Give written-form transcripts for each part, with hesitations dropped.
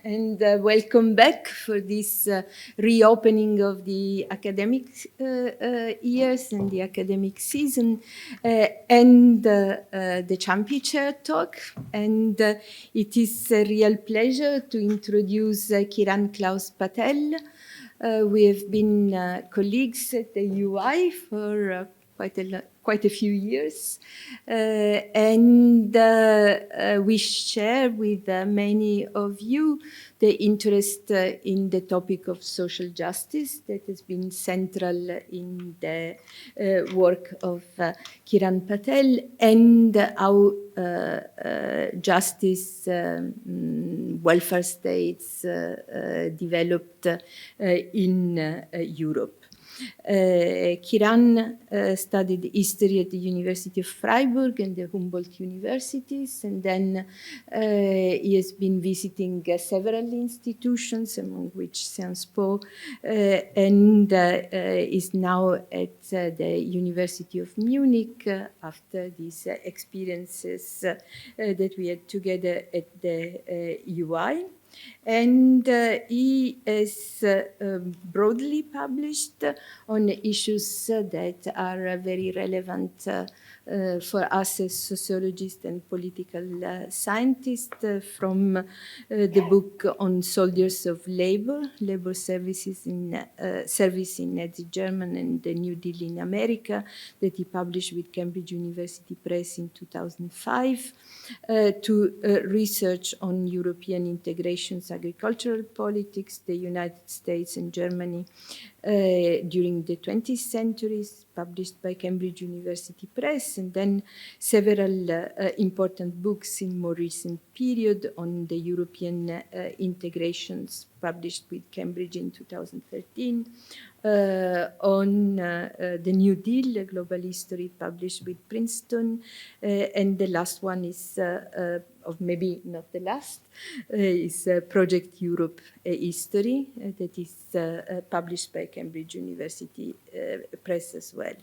and welcome back for this reopening of the academic years and the academic season and the Ciampi Chair talk. And it is a real pleasure to introduce Kiran, Klaus, Patel. We have been colleagues at the UI for quite a few years, and we share with many of you the interest in the topic of social justice that has been central in the work of Kiran Patel, and how justice, welfare states developed in Europe. Kiran studied history at the University of Freiburg and the Humboldt universities, and then he has been visiting several institutions, among which Sciences Po, and is now at the University of Munich after these experiences that we had together at the UI. And he has broadly published on issues that are very relevant for us as sociologists and political scientists, from the book on soldiers of labor, labor services in service in Nazi Germany and the New Deal in America, that he published with Cambridge University Press in 2005, to research on European integrations, agricultural politics, the United States and Germany during the 20th centuries, published by Cambridge University Press, and then several important books in more recent period on the European integrations, published with Cambridge in 2013, on the New Deal, a global history, published with Princeton, and the last one is, of maybe not the last, is Project Europe, a history, that is published by Cambridge University Press as well.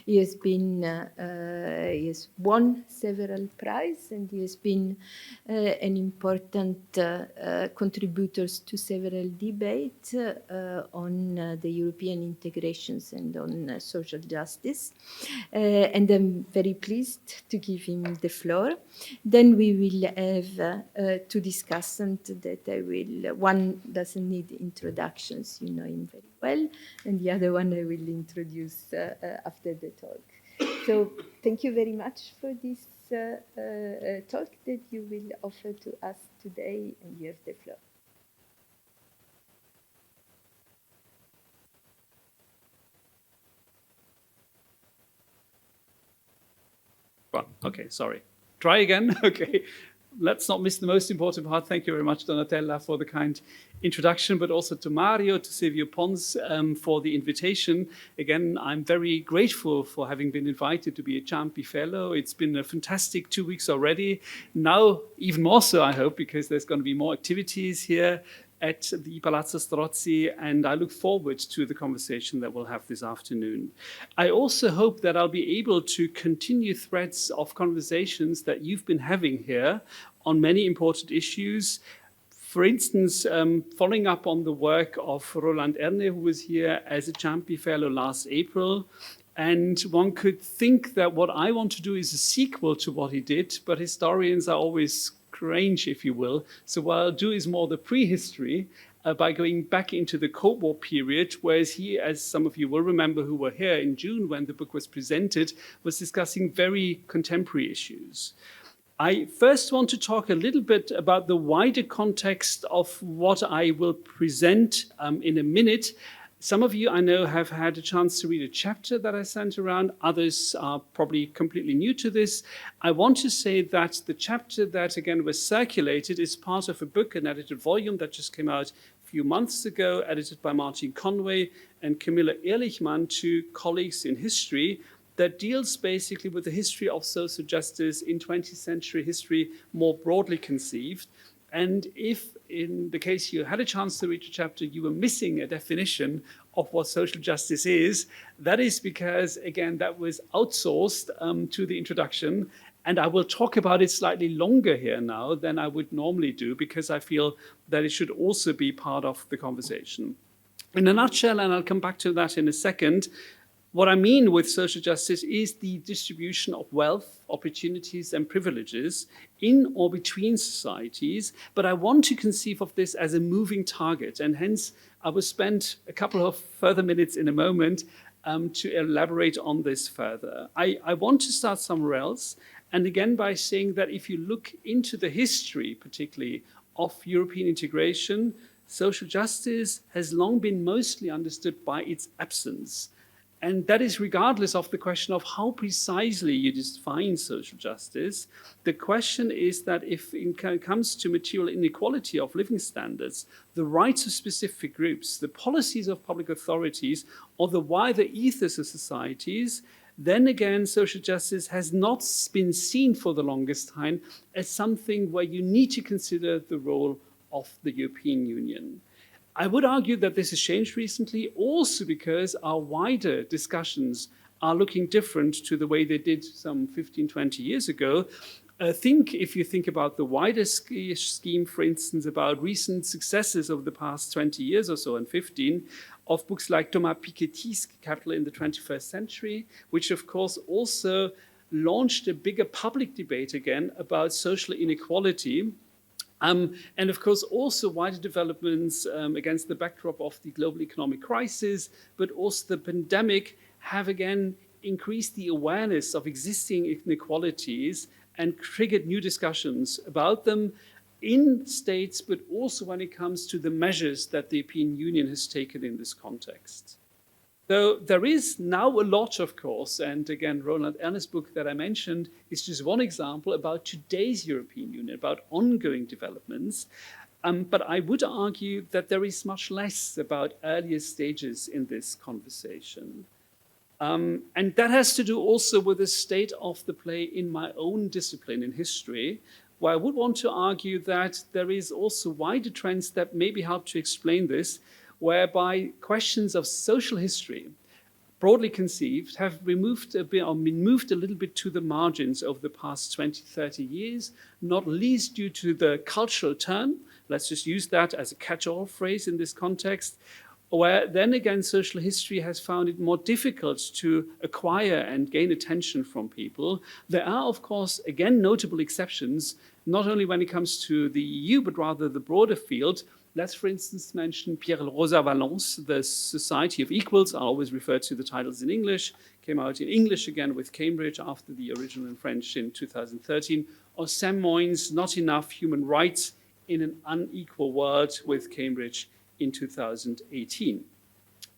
He has been, he has won several prizes, and he has been an important contributor to several debates on the European integrations and on social justice. And I'm very pleased to give him the floor. Then we will have two discussants that I will, one doesn't need introductions, you know him very well, and the other one I will introduce after the talk. So thank you very much for this talk that you will offer to us today, and you have the floor. Well, okay, sorry. Try again. Okay. Let's not miss the most important part. Thank you very much, Donatella, for the kind introduction, but also to Mario, to Silvio Pons for the invitation. Again, I'm very grateful for having been invited to be a Ciampi Fellow. It's been a fantastic 2 weeks already. Now, even more so, I hope, because there's going to be more activities here at the Palazzo Strozzi, and I look forward to the conversation that we'll have this afternoon. I also hope that I'll be able to continue threads of conversations that you've been having here on many important issues. For instance, following up on the work of Roland Erne, who was here as a Ciampi Fellow last April. And one could think that what I want to do is a sequel to what he did, but historians are always strange, if you will. So what I'll do is more the prehistory by going back into the Cold War period, whereas he, as some of you will remember who were here in June when the book was presented, was discussing very contemporary issues. I first want to talk a little bit about the wider context of what I will present in a minute. Some of you, I know, have had a chance to read a chapter that I sent around. Others are probably completely new to this. I want to say that the chapter that, again, was circulated is part of a book, an edited volume that just came out a few months ago, edited by Martin Conway and Camilla Ehrlichman, two colleagues in history, that deals basically with the history of social justice in 20th century history, more broadly conceived. And if, in the case you had a chance to read the chapter, you were missing a definition of what social justice is, that is because, again, that was outsourced to the introduction. And I will talk about it slightly longer here now than I would normally do, because I feel that it should also be part of the conversation. In a nutshell, and I'll come back to that in a second, what I mean with social justice is the distribution of wealth, opportunities, and privileges in or between societies. But I want to conceive of this as a moving target, and hence I will spend a couple of further minutes in a moment to elaborate on this further. I want to start somewhere else, and again by saying that if you look into the history, particularly of European integration, social justice has long been mostly understood by its absence. And that is regardless of the question of how precisely you define social justice. The question is that if it comes to material inequality of living standards, the rights of specific groups, the policies of public authorities, or the wider ethos of societies, then again, social justice has not been seen for the longest time as something where you need to consider the role of the European Union. I would argue that this has changed recently, also because our wider discussions are looking different to the way they did some 15, 20 years ago. If you think about the wider scheme, for instance, about recent successes of the past 20 years or so, and 15, of books like Thomas Piketty's Capital in the 21st Century, which of course also launched a bigger public debate again about social inequality. And of course, also wider developments against the backdrop of the global economic crisis, but also the pandemic have again increased the awareness of existing inequalities and triggered new discussions about them in states, but also when it comes to the measures that the European Union has taken in this context. So there is now a lot, of course, and again, Roland Ernest's book that I mentioned is just one example about today's European Union, about ongoing developments. But I would argue that there is much less about earlier stages in this conversation. And that has to do also with the state of the play in my own discipline in history, where I would want to argue that there is also wider trends that maybe help to explain this, whereby questions of social history, broadly conceived, have been moved a little bit to the margins over the past 20, 30 years, not least due to the cultural turn. Let's just use that as a catch-all phrase in this context, where then again social history has found it more difficult to acquire and gain attention from people. There are, of course, again, notable exceptions, not only when it comes to the EU, but rather the broader field. Let's, for instance, mention Pierre Rosa Valence, The Society of Equals. I always refer to the titles in English. Came out in English again with Cambridge after the original in French in 2013. Or Sam Moyne's Not Enough Human Rights in an Unequal World with Cambridge in 2018.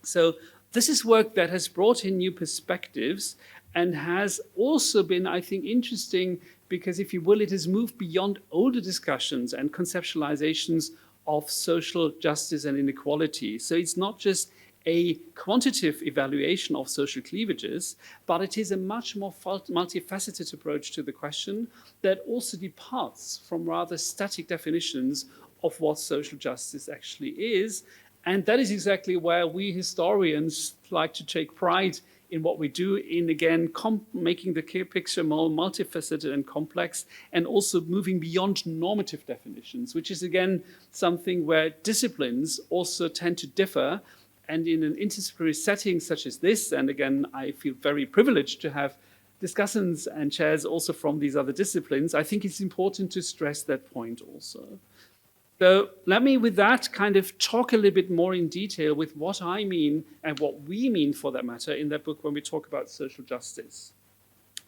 So this is work that has brought in new perspectives and has also been, I think, interesting because, if you will, it has moved beyond older discussions and conceptualizations of social justice and inequality. So it's not just a quantitative evaluation of social cleavages, but it is a much more multifaceted approach to the question that also departs from rather static definitions of what social justice actually is. And that is exactly where we historians like to take pride in what we do in, again, making the picture more multifaceted and complex, and also moving beyond normative definitions, which is, again, something where disciplines also tend to differ. And in an interdisciplinary setting such as this, and again, I feel very privileged to have discussants and chairs also from these other disciplines, I think it's important to stress that point also. So let me, with that, kind of talk a little bit more in detail with what I mean and what we mean, for that matter, in that book when we talk about social justice.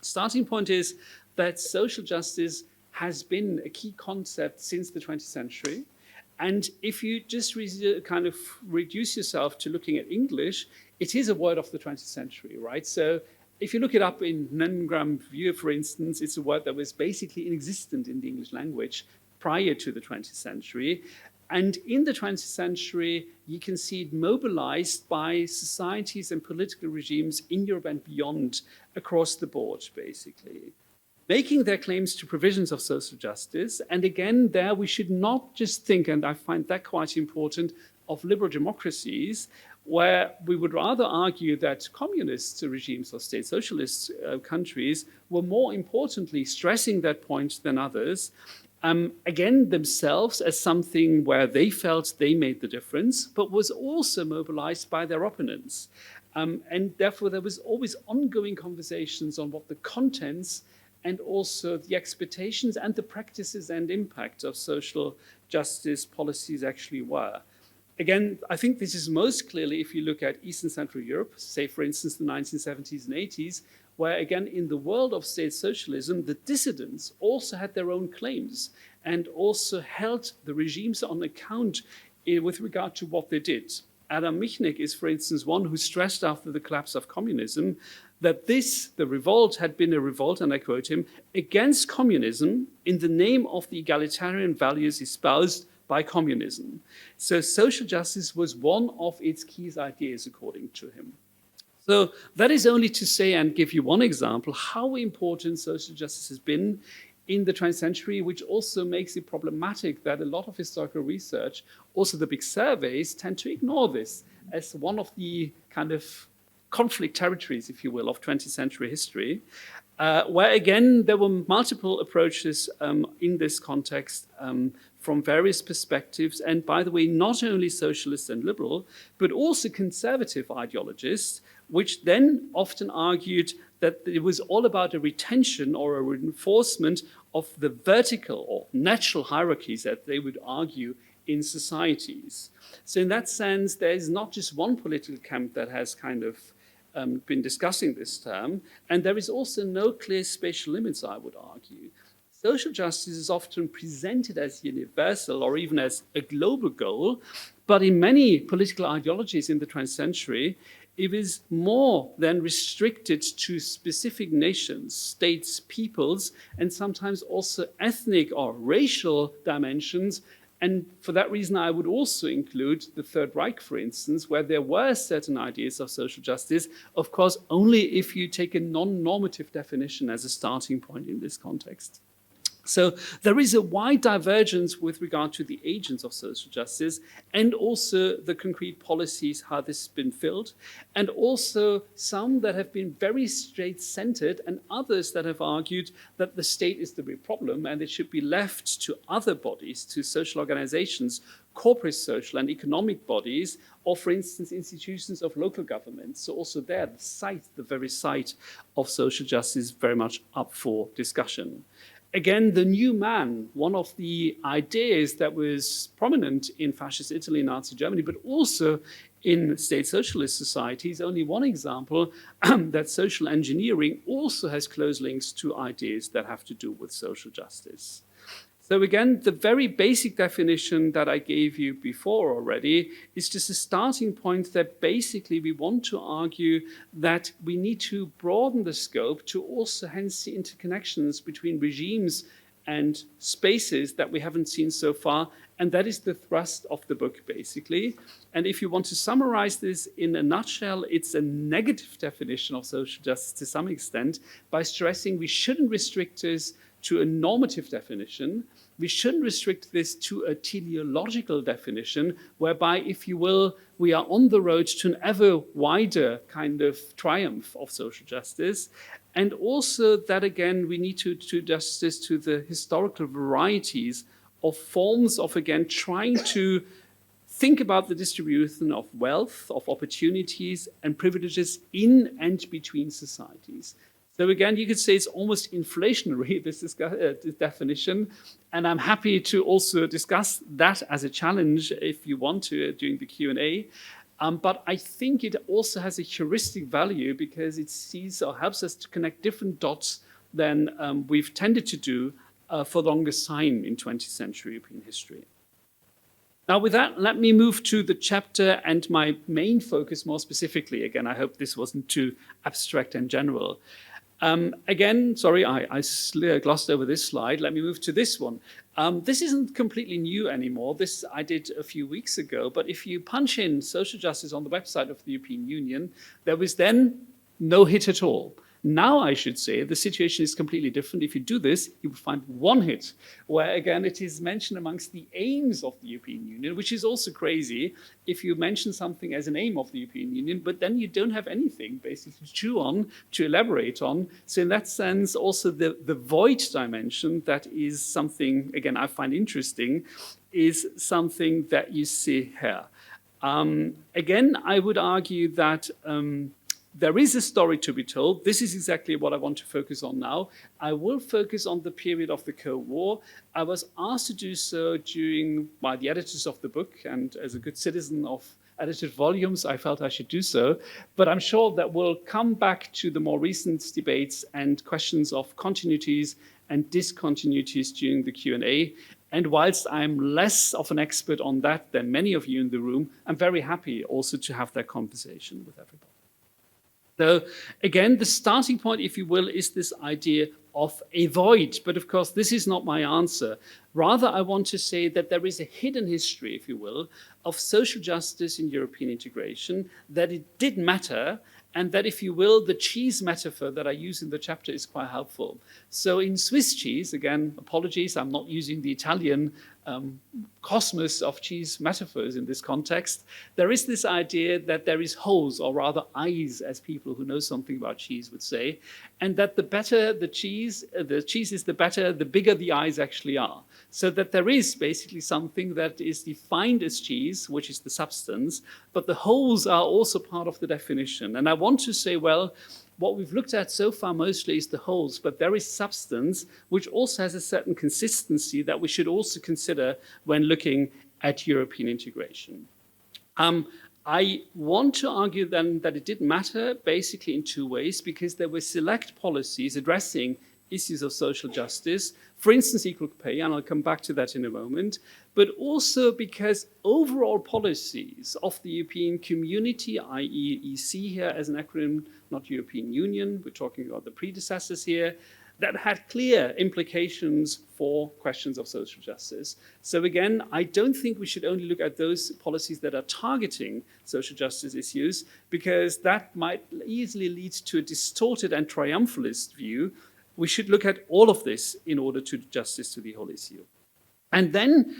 Starting point is that social justice has been a key concept since the 20th century. And if you just kind of reduce yourself to looking at English, it is a word of the 20th century, right? So if you look it up in Nangram View, for instance, it's a word that was basically inexistent in the English language prior to the 20th century. And in the 20th century, you can see it mobilized by societies and political regimes in Europe and beyond, across the board, basically, making their claims to provisions of social justice. And again, there we should not just think, and I find that quite important, of liberal democracies, where we would rather argue that communist regimes or state socialist countries were more importantly stressing that point than others, again, themselves as something where they felt they made the difference, but was also mobilized by their opponents. And therefore, there was always ongoing conversations on what the contents and also the expectations and the practices and impact of social justice policies actually were. Again, I think this is most clearly if you look at East and Central Europe, say, for instance, the 1970s and 80s, where, again, in the world of state socialism, the dissidents also had their own claims and also held the regimes on account with regard to what they did. Adam Michnik is, for instance, one who stressed after the collapse of communism that the revolt had been a revolt, and I quote him, against communism in the name of the egalitarian values espoused by communism. So social justice was one of its key ideas, according to him. So that is only to say and give you one example how important social justice has been in the 20th century, which also makes it problematic that a lot of historical research, also the big surveys, tend to ignore this as one of the kind of conflict territories, if you will, of 20th century history, where again, there were multiple approaches in this context from various perspectives. And by the way, not only socialist and liberal, but also conservative ideologists, which then often argued that it was all about a retention or a reinforcement of the vertical or natural hierarchies that they would argue in societies. So in that sense, there is not just one political camp that has kind of been discussing this term, and there is also no clear spatial limits, I would argue. Social justice is often presented as universal or even as a global goal, but in many political ideologies in the 20th century, it is more than restricted to specific nations, states, peoples, and sometimes also ethnic or racial dimensions. And for that reason, I would also include the Third Reich, for instance, where there were certain ideas of social justice, of course, only if you take a non-normative definition as a starting point in this context. So there is a wide divergence with regard to the agents of social justice and also the concrete policies, how this has been filled, and also some that have been very state-centered and others that have argued that the state is the real problem and it should be left to other bodies, to social organizations, corporate social and economic bodies, or for instance, institutions of local government. So also there, the very site of social justice is very much up for discussion. Again, the new man, one of the ideas that was prominent in fascist Italy and Nazi Germany, but also in state socialist societies, only one example that social engineering also has close links to ideas that have to do with social justice. So again, the very basic definition that I gave you before already is just a starting point that basically we want to argue that we need to broaden the scope to also hence see interconnections between regimes and spaces that we haven't seen so far. And that is the thrust of the book, basically. And if you want to summarize this in a nutshell, it's a negative definition of social justice to some extent by stressing we shouldn't restrict this to a normative definition. We shouldn't restrict this to a teleological definition, whereby, if you will, we are on the road to an ever wider kind of triumph of social justice. And also that, again, we need to do justice to the historical varieties of forms of, again, trying to think about the distribution of wealth, of opportunities and privileges in and between societies. So again, you could say it's almost inflationary, this definition, and I'm happy to also discuss that as a challenge if you want to during the Q&A. But I think it also has a heuristic value because it sees or helps us to connect different dots than we've tended to do for the longest time in 20th century European history. Now with that, let me move to the chapter and my main focus more specifically. Again, I hope this wasn't too abstract and general. Again, sorry, I glossed over this slide. Let me move to this one. This isn't completely new anymore. This I did a few weeks ago. But if you punch in social justice on the website of the European Union, there was then no hit at all. Now, I should say, the situation is completely different. If you do this, you will find one hit, where again it is mentioned amongst the aims of the European Union, which is also crazy if you mention something as an aim of the European Union, but then you don't have anything basically to chew on, to elaborate on. So in that sense, also the void dimension, that is something, again, I find interesting, is something that you see here. Again, I would argue that there is a story to be told. This is exactly what I want to focus on now. I will focus on the period of the Cold War. I was asked to do so by the editors of the book, and as a good citizen of edited volumes, I felt I should do so. But I'm sure that we'll come back to the more recent debates and questions of continuities and discontinuities during the Q&A. And whilst I'm less of an expert on that than many of you in the room, I'm very happy also to have that conversation with everybody. So again, the starting point, if you will, is this idea of a void. But of course, this is not my answer. Rather, I want to say that there is a hidden history, if you will, of social justice in European integration, that it did matter, and that, if you will, the cheese metaphor that I use in the chapter is quite helpful. So in Swiss cheese, again, apologies, I'm not using the Italian cosmos of cheese metaphors in this context. There is this idea that there is holes, or rather eyes, as people who know something about cheese would say, and that the better the cheese is the better, the bigger the eyes actually are. So that there is basically something that is defined as cheese, which is the substance, but the holes are also part of the definition. And I want to say, well, what we've looked at so far mostly is the holes, but there is substance which also has a certain consistency that we should also consider when looking at European integration. I want to argue then that it did matter basically in two ways, because there were select policies addressing issues of social justice, for instance, equal pay, and I'll come back to that in a moment, but also because overall policies of the European community, i.e. EC here as an acronym, not European Union, we're talking about the predecessors here, that had clear implications for questions of social justice. So again, I don't think we should only look at those policies that are targeting social justice issues, because that might easily lead to a distorted and triumphalist view. We should look at all of this in order to do justice to the whole issue. And then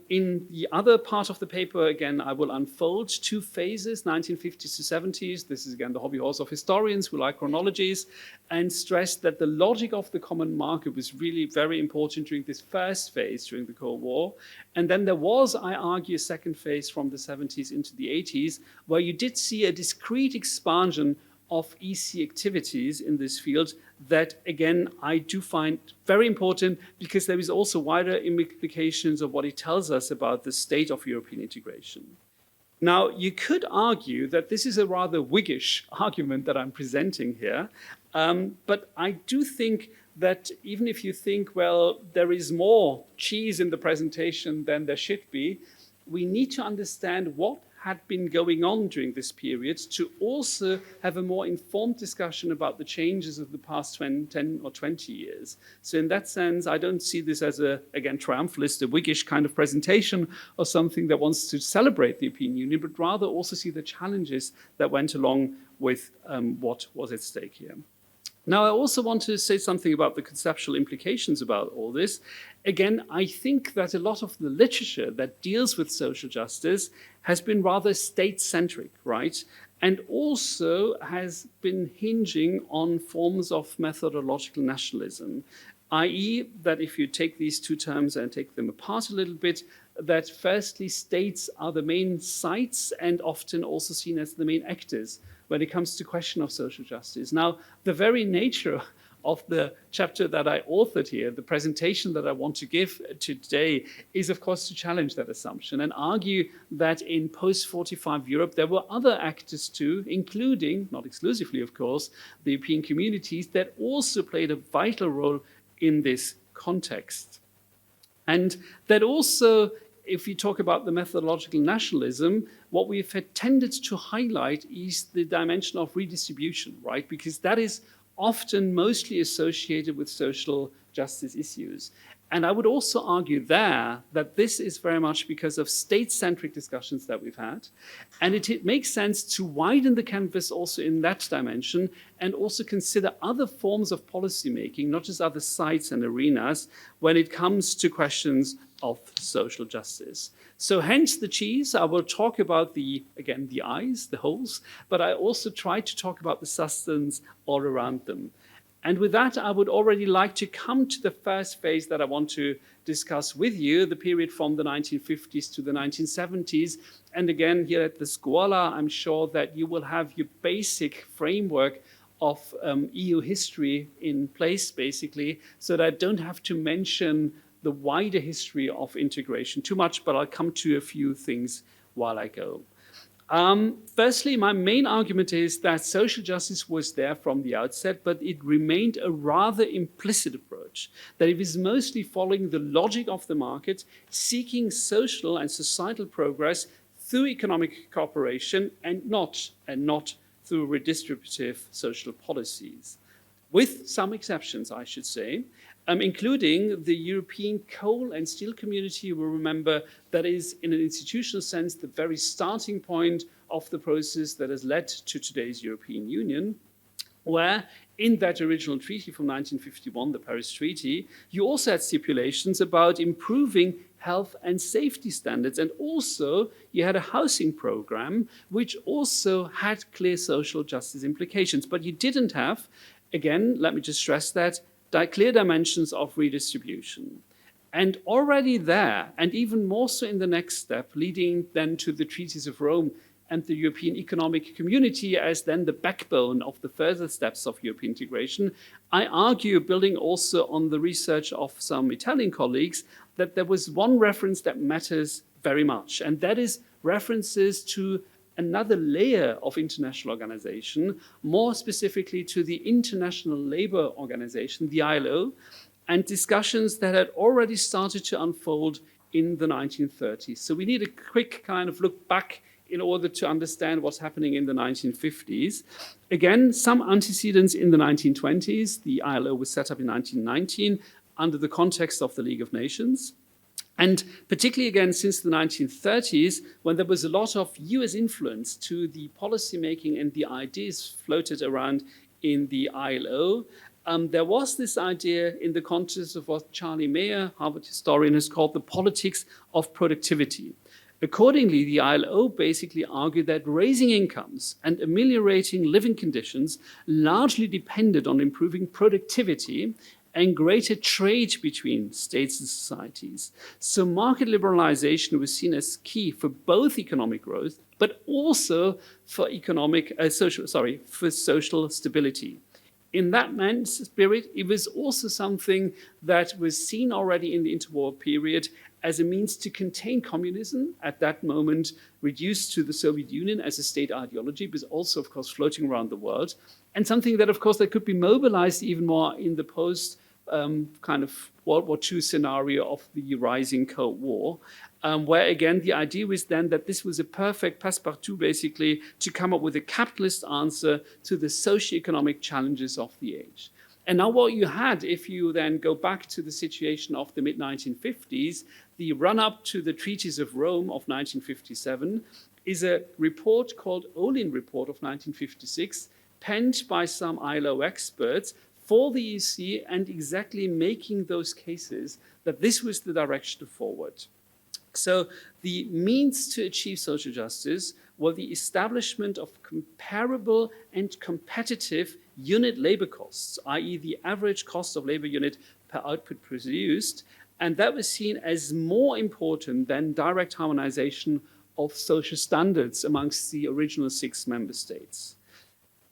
in the other part of the paper, again, I will unfold two phases, 1950s to 70s. This is, again, the hobby horse of historians who like chronologies, and stress that the logic of the common market was really very important during this first phase, during the Cold War. And then there was, I argue, a second phase from the 70s into the 80s, where you did see a discrete expansion of EC activities in this field that, again, I do find very important, because there is also wider implications of what it tells us about the state of European integration. Now, you could argue that this is a rather Whiggish argument that I'm presenting here, but I do think that even if you think, well, there is more cheese in the presentation than there should be, we need to understand what had been going on during this period to also have a more informed discussion about the changes of the past 10 or 20 years. So in that sense, I don't see this as a, again, triumphalist, a Whiggish kind of presentation or something that wants to celebrate the European Union, but rather also see the challenges that went along with what was at stake here. Now, I also want to say something about the conceptual implications about all this. Again, I think that a lot of the literature that deals with social justice has been rather state-centric, right? And also has been hinging on forms of methodological nationalism, i.e. that if you take these two terms and take them apart a little bit, that firstly, states are the main sites and often also seen as the main actors when it comes to question of social justice. Now, the very nature of the chapter that I authored here, the presentation that I want to give today, is of course to challenge that assumption and argue that in post-45 Europe, there were other actors too, including, not exclusively of course, the European communities that also played a vital role in this context. And that also, if you talk about the methodological nationalism, what we've tended to highlight is the dimension of redistribution, right? Because that is often mostly associated with social justice issues. And I would also argue there that this is very much because of state-centric discussions that we've had. And it makes sense to widen the canvas also in that dimension and also consider other forms of policymaking, not just other sites and arenas, when it comes to questions of social justice. So hence the cheese. I will talk about the eyes, the holes, but I also try to talk about the substance all around them. And with that, I would already like to come to the first phase that I want to discuss with you, the period from the 1950s to the 1970s. And again, here at the Scuola, I'm sure that you will have your basic framework of EU history in place, basically, so that I don't have to mention the wider history of integration too much, but I'll come to a few things while I go. Firstly, my main argument is that social justice was there from the outset, but it remained a rather implicit approach, that it was mostly following the logic of the market, seeking social and societal progress through economic cooperation and not through redistributive social policies, with some exceptions, I should say. Including the European coal and steel community. You will remember that is, in an institutional sense, the very starting point of the process that has led to today's European Union, where in that original treaty from 1951, the Paris Treaty, you also had stipulations about improving health and safety standards. And also you had a housing program, which also had clear social justice implications. But you didn't have, again, let me just stress that, clear dimensions of redistribution. And already there, and even more so in the next step, leading then to the treaties of Rome and the European Economic Community as then the backbone of the further steps of European integration, I argue, building also on the research of some Italian colleagues, that there was one reference that matters very much, and that is references to another layer of international organization, more specifically to the International Labour Organization, the ILO, and discussions that had already started to unfold in the 1930s. So we need a quick kind of look back in order to understand what's happening in the 1950s. Again, some antecedents in the 1920s. The ILO was set up in 1919 under the context of the League of Nations. And particularly, again, since the 1930s, when there was a lot of US influence to the policymaking and the ideas floated around in the ILO, there was this idea in the context of what Charlie Mayer, Harvard historian, has called the politics of productivity. Accordingly, the ILO basically argued that raising incomes and ameliorating living conditions largely depended on improving productivity and greater trade between states and societies. So market liberalization was seen as key for both economic growth, but also for social stability. In that spirit, it was also something that was seen already in the interwar period as a means to contain communism, at that moment reduced to the Soviet Union as a state ideology, but also, of course, floating around the world, and something that, of course, that could be mobilized even more in the post kind of World War II scenario of the rising Cold War, where, again, the idea was then that this was a perfect passepartout, basically, to come up with a capitalist answer to the socioeconomic challenges of the age. And now what you had, if you then go back to the situation of the mid-1950s, the run-up to the Treaties of Rome of 1957 is a report called Olin Report of 1956, penned by some ILO experts for the EC and exactly making those cases that this was the direction forward. So the means to achieve social justice were the establishment of comparable and competitive unit labor costs, i.e. the average cost of labor unit per output produced, and that was seen as more important than direct harmonization of social standards amongst the original 6 member states.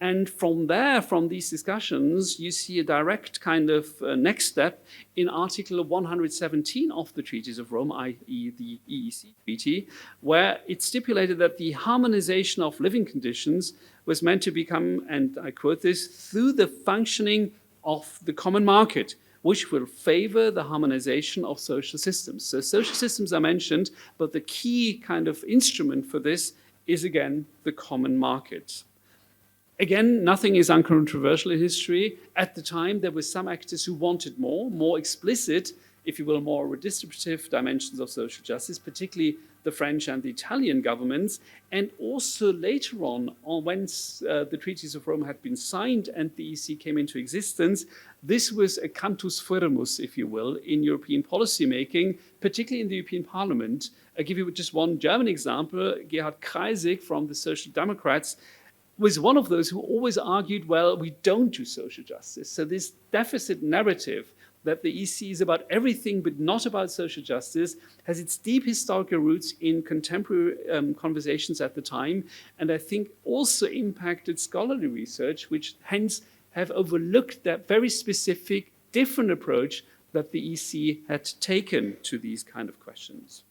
And from there, from these discussions, you see a direct kind of next step in Article 117 of the Treaties of Rome, i.e. the EEC Treaty, where it stipulated that the harmonization of living conditions was meant to become, and I quote this, through the functioning of the common market, which will favor the harmonization of social systems. So social systems are mentioned, but the key kind of instrument for this is, again, the common market. Again, nothing is uncontroversial in history. At the time, there were some actors who wanted more explicit, if you will, more redistributive dimensions of social justice, particularly the French and the Italian governments, and also later on once the Treaties of Rome had been signed and the EC came into existence, this was a cantus firmus, if you will, in European policymaking, particularly in the European Parliament. I'll give you just one German example. Gerhard Kreisig from the Social Democrats was one of those who always argued, well, we don't do social justice. So this deficit narrative that the EC is about everything but not about social justice has its deep historical roots in contemporary conversations at the time, and I think also impacted scholarly research, which hence have overlooked that very specific, different approach that the EC had taken to these kind of questions.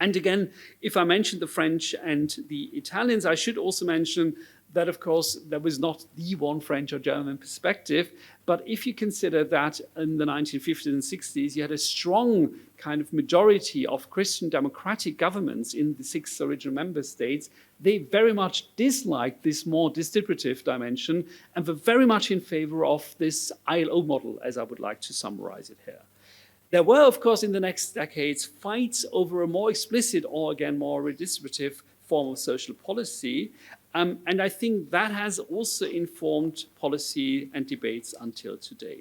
And again, if I mentioned the French and the Italians, I should also mention that, of course, there was not the one French or German perspective, but if you consider that in the 1950s and 60s, you had a strong kind of majority of Christian democratic governments in the 6 original member states, they very much disliked this more distributive dimension and were very much in favor of this ILO model, as I would like to summarize it here. There were, of course, in the next decades, fights over a more explicit or, again, more redistributive form of social policy. And I think that has also informed policy and debates until today.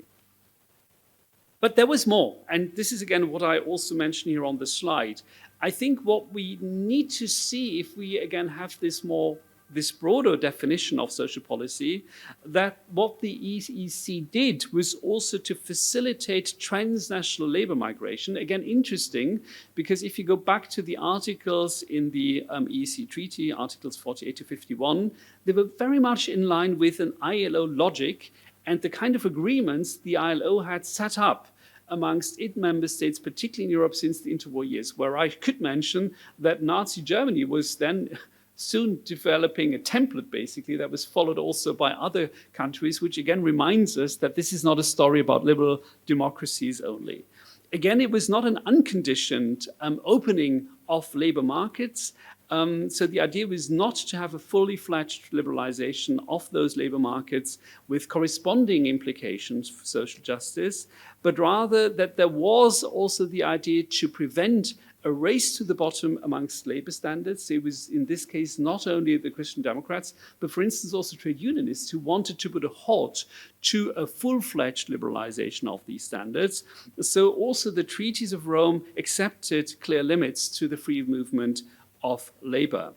But there was more, and this is again what I also mentioned here on the slide. I think what we need to see if we again have this broader definition of social policy, that what the EEC did was also to facilitate transnational labor migration. Again, interesting, because if you go back to the articles in the EEC treaty, articles 48 to 51, they were very much in line with an ILO logic and the kind of agreements the ILO had set up amongst its member states, particularly in Europe since the interwar years, where I could mention that Nazi Germany was then soon developing a template, basically, that was followed also by other countries, which again reminds us that this is not a story about liberal democracies only. Again, it was not an unconditioned opening of labor markets. So the idea was not to have a fully fledged liberalization of those labor markets with corresponding implications for social justice, but rather that there was also the idea to prevent a race to the bottom amongst labor standards. It was, in this case, not only the Christian Democrats, but for instance, also trade unionists who wanted to put a halt to a full-fledged liberalization of these standards. So also the treaties of Rome accepted clear limits to the free movement of labor.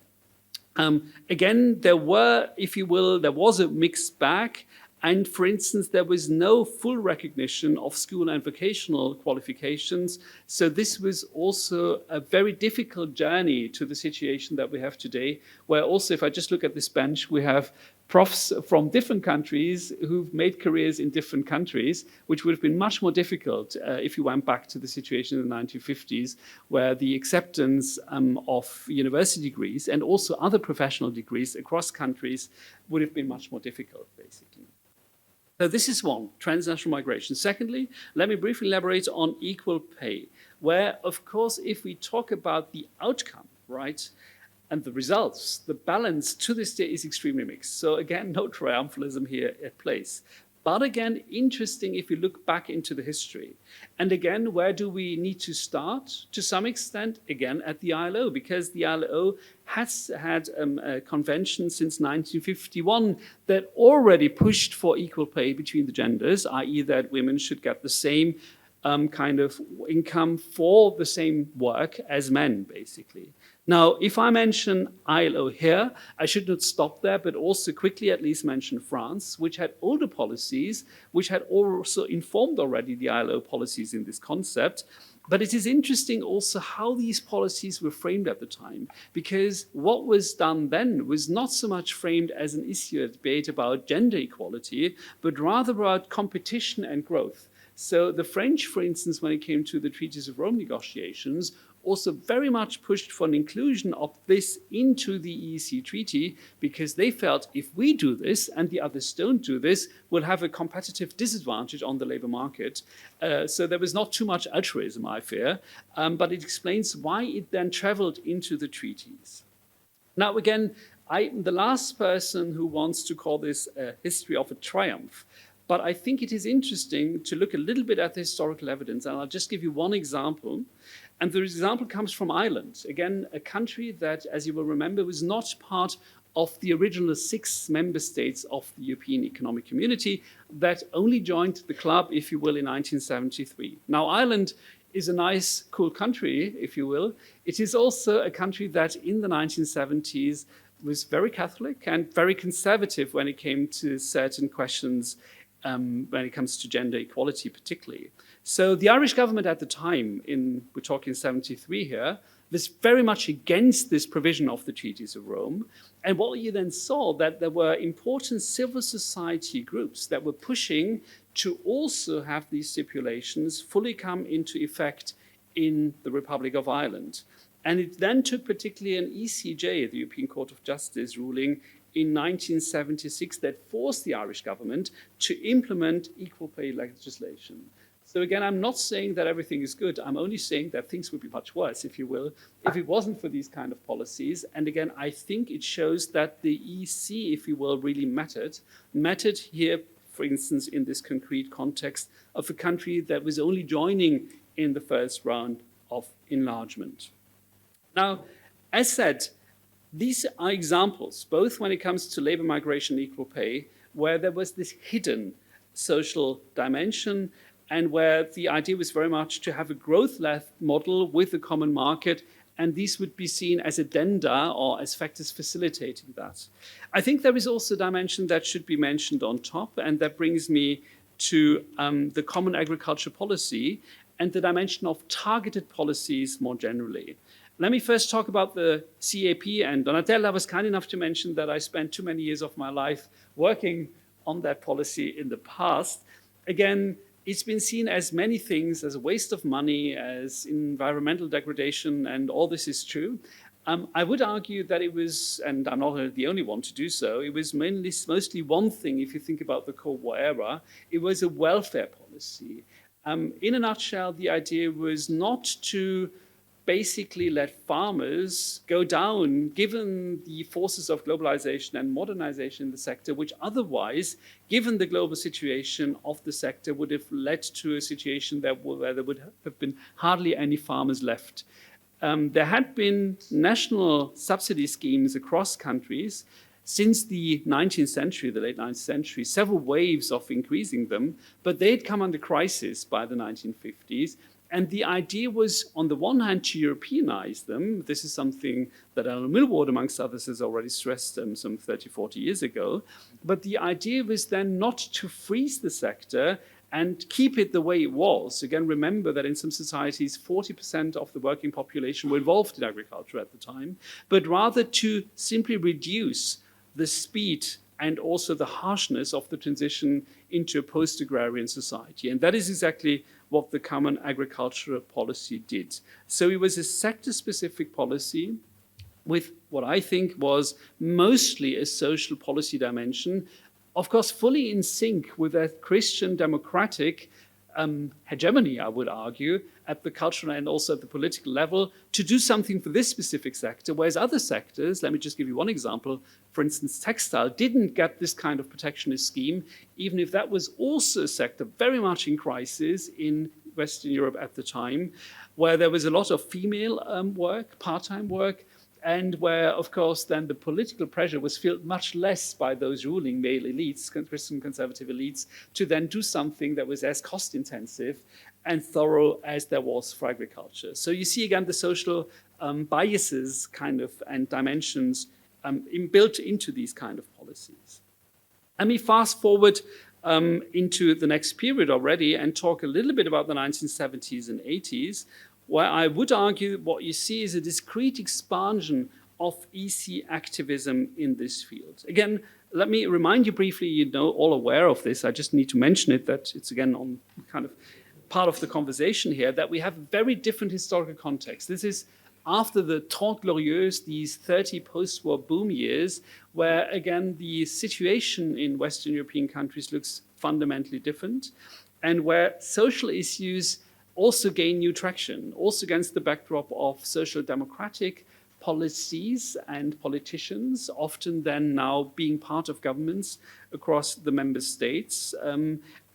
Again, there were, if you will, there was a mixed bag. And for instance, there was no full recognition of school and vocational qualifications. So this was also a very difficult journey to the situation that we have today, where also, if I just look at this bench, we have profs from different countries who've made careers in different countries, which would have been much more difficult if you went back to the situation in the 1950s, where the acceptance of university degrees and also other professional degrees across countries would have been much more difficult, basically. So this is one, transnational migration. Secondly, let me briefly elaborate on equal pay, where, of course, if we talk about the outcome, right, and the results, the balance to this day is extremely mixed. So again, no triumphalism here at place. But again, interesting if you look back into the history. And again, where do we need to start? To some extent, again, at the ILO, because the ILO has had a convention since 1951 that already pushed for equal pay between the genders, i.e. that women should get the same kind of income for the same work as men, basically. Now, if I mention ILO here, I should not stop there, but also quickly at least mention France, which had older policies, which had also informed already the ILO policies in this concept. But it is interesting also how these policies were framed at the time, because what was done then was not so much framed as an issue, a debate about gender equality, but rather about competition and growth. So the French, for instance, when it came to the Treaties of Rome negotiations, also very much pushed for an inclusion of this into the EEC treaty, because they felt if we do this and the others don't do this, we'll have a competitive disadvantage on the labor market. So there was not too much altruism, I fear, but it explains why it then traveled into the treaties. Now, again, I'm the last person who wants to call this a history of a triumph. But I think it is interesting to look a little bit at the historical evidence, and I'll just give you one example. And the example comes from Ireland, again, a country that, as you will remember, was not part of the original 6 member states of the European Economic Community that only joined the club, if you will, in 1973. Now, Ireland is a nice, cool country, if you will. It is also a country that in the 1970s was very Catholic and very conservative when it came to certain questions when it comes to gender equality particularly. So the Irish government at the time, we're talking 73 here, was very much against this provision of the Treaties of Rome. And what you then saw, that there were important civil society groups that were pushing to also have these stipulations fully come into effect in the Republic of Ireland. And it then took particularly an ECJ, the European Court of Justice ruling, in 1976 that forced the Irish government to implement equal pay legislation. So again, I'm not saying that everything is good. I'm only saying that things would be much worse, if you will, if it wasn't for these kind of policies. And again, I think it shows that the EC, if you will, really mattered here, for instance, in this concrete context of a country that was only joining in the first round of enlargement. Now, as said, these are examples, both when it comes to labor migration and equal pay, where there was this hidden social dimension and where the idea was very much to have a growth-led model with a common market, and these would be seen as addenda or as factors facilitating that. I think there is also a dimension that should be mentioned on top, and that brings me to the common agriculture policy and the dimension of targeted policies more generally. Let me first talk about the CAP, and Donatella was kind enough to mention that I spent too many years of my life working on that policy in the past. Again, it's been seen as many things, as a waste of money, as environmental degradation, and all this is true. I would argue that it was, and I'm not the only one to do so, it was mostly one thing if you think about the Cold War era. It was a welfare policy. In a nutshell, the idea was not to basically let farmers go down, given the forces of globalization and modernization in the sector, which otherwise, given the global situation of the sector, would have led to a situation where there would have been hardly any farmers left. There had been national subsidy schemes across countries since the 19th century, the late 19th century, several waves of increasing them, but they'd come under crisis by the 1950s. And the idea was, on the one hand, to Europeanize them. This is something that Alan Millward, amongst others, has already stressed some 30, 40 years ago. But the idea was then not to freeze the sector and keep it the way it was. Again, remember that in some societies, 40% of the working population were involved in agriculture at the time, but rather to simply reduce the speed and also the harshness of the transition into a post-agrarian society. And that is exactly what the Common Agricultural Policy did. So it was a sector-specific policy with what I think was mostly a social policy dimension, of course, fully in sync with a Christian democratic hegemony, I would argue, at the cultural and also at the political level, to do something for this specific sector, whereas other sectors, let me just give you one example, for instance, textile didn't get this kind of protectionist scheme, even if that was also a sector very much in crisis in Western Europe at the time, where there was a lot of female work, part-time work, and where, of course, then the political pressure was felt much less by those ruling male elites, Christian conservative elites, to then do something that was as cost-intensive and thorough as there was for agriculture. So you see, again, the social biases kind of and dimensions built into these kind of policies. Let me fast forward into the next period already and talk a little bit about the 1970s and 80s, where I would argue what you see is a discrete expansion of EC activism in this field. Again, let me remind you briefly, you know, all aware of this, I just need to mention it, that it's again on kind of part of the conversation here, that we have a very different historical context. This is after the Trente Glorieuses, these 30 post-war boom years, where again, the situation in Western European countries looks fundamentally different, and where social issues also gain new traction, also against the backdrop of social democratic policies and politicians, often then now being part of governments across the member states,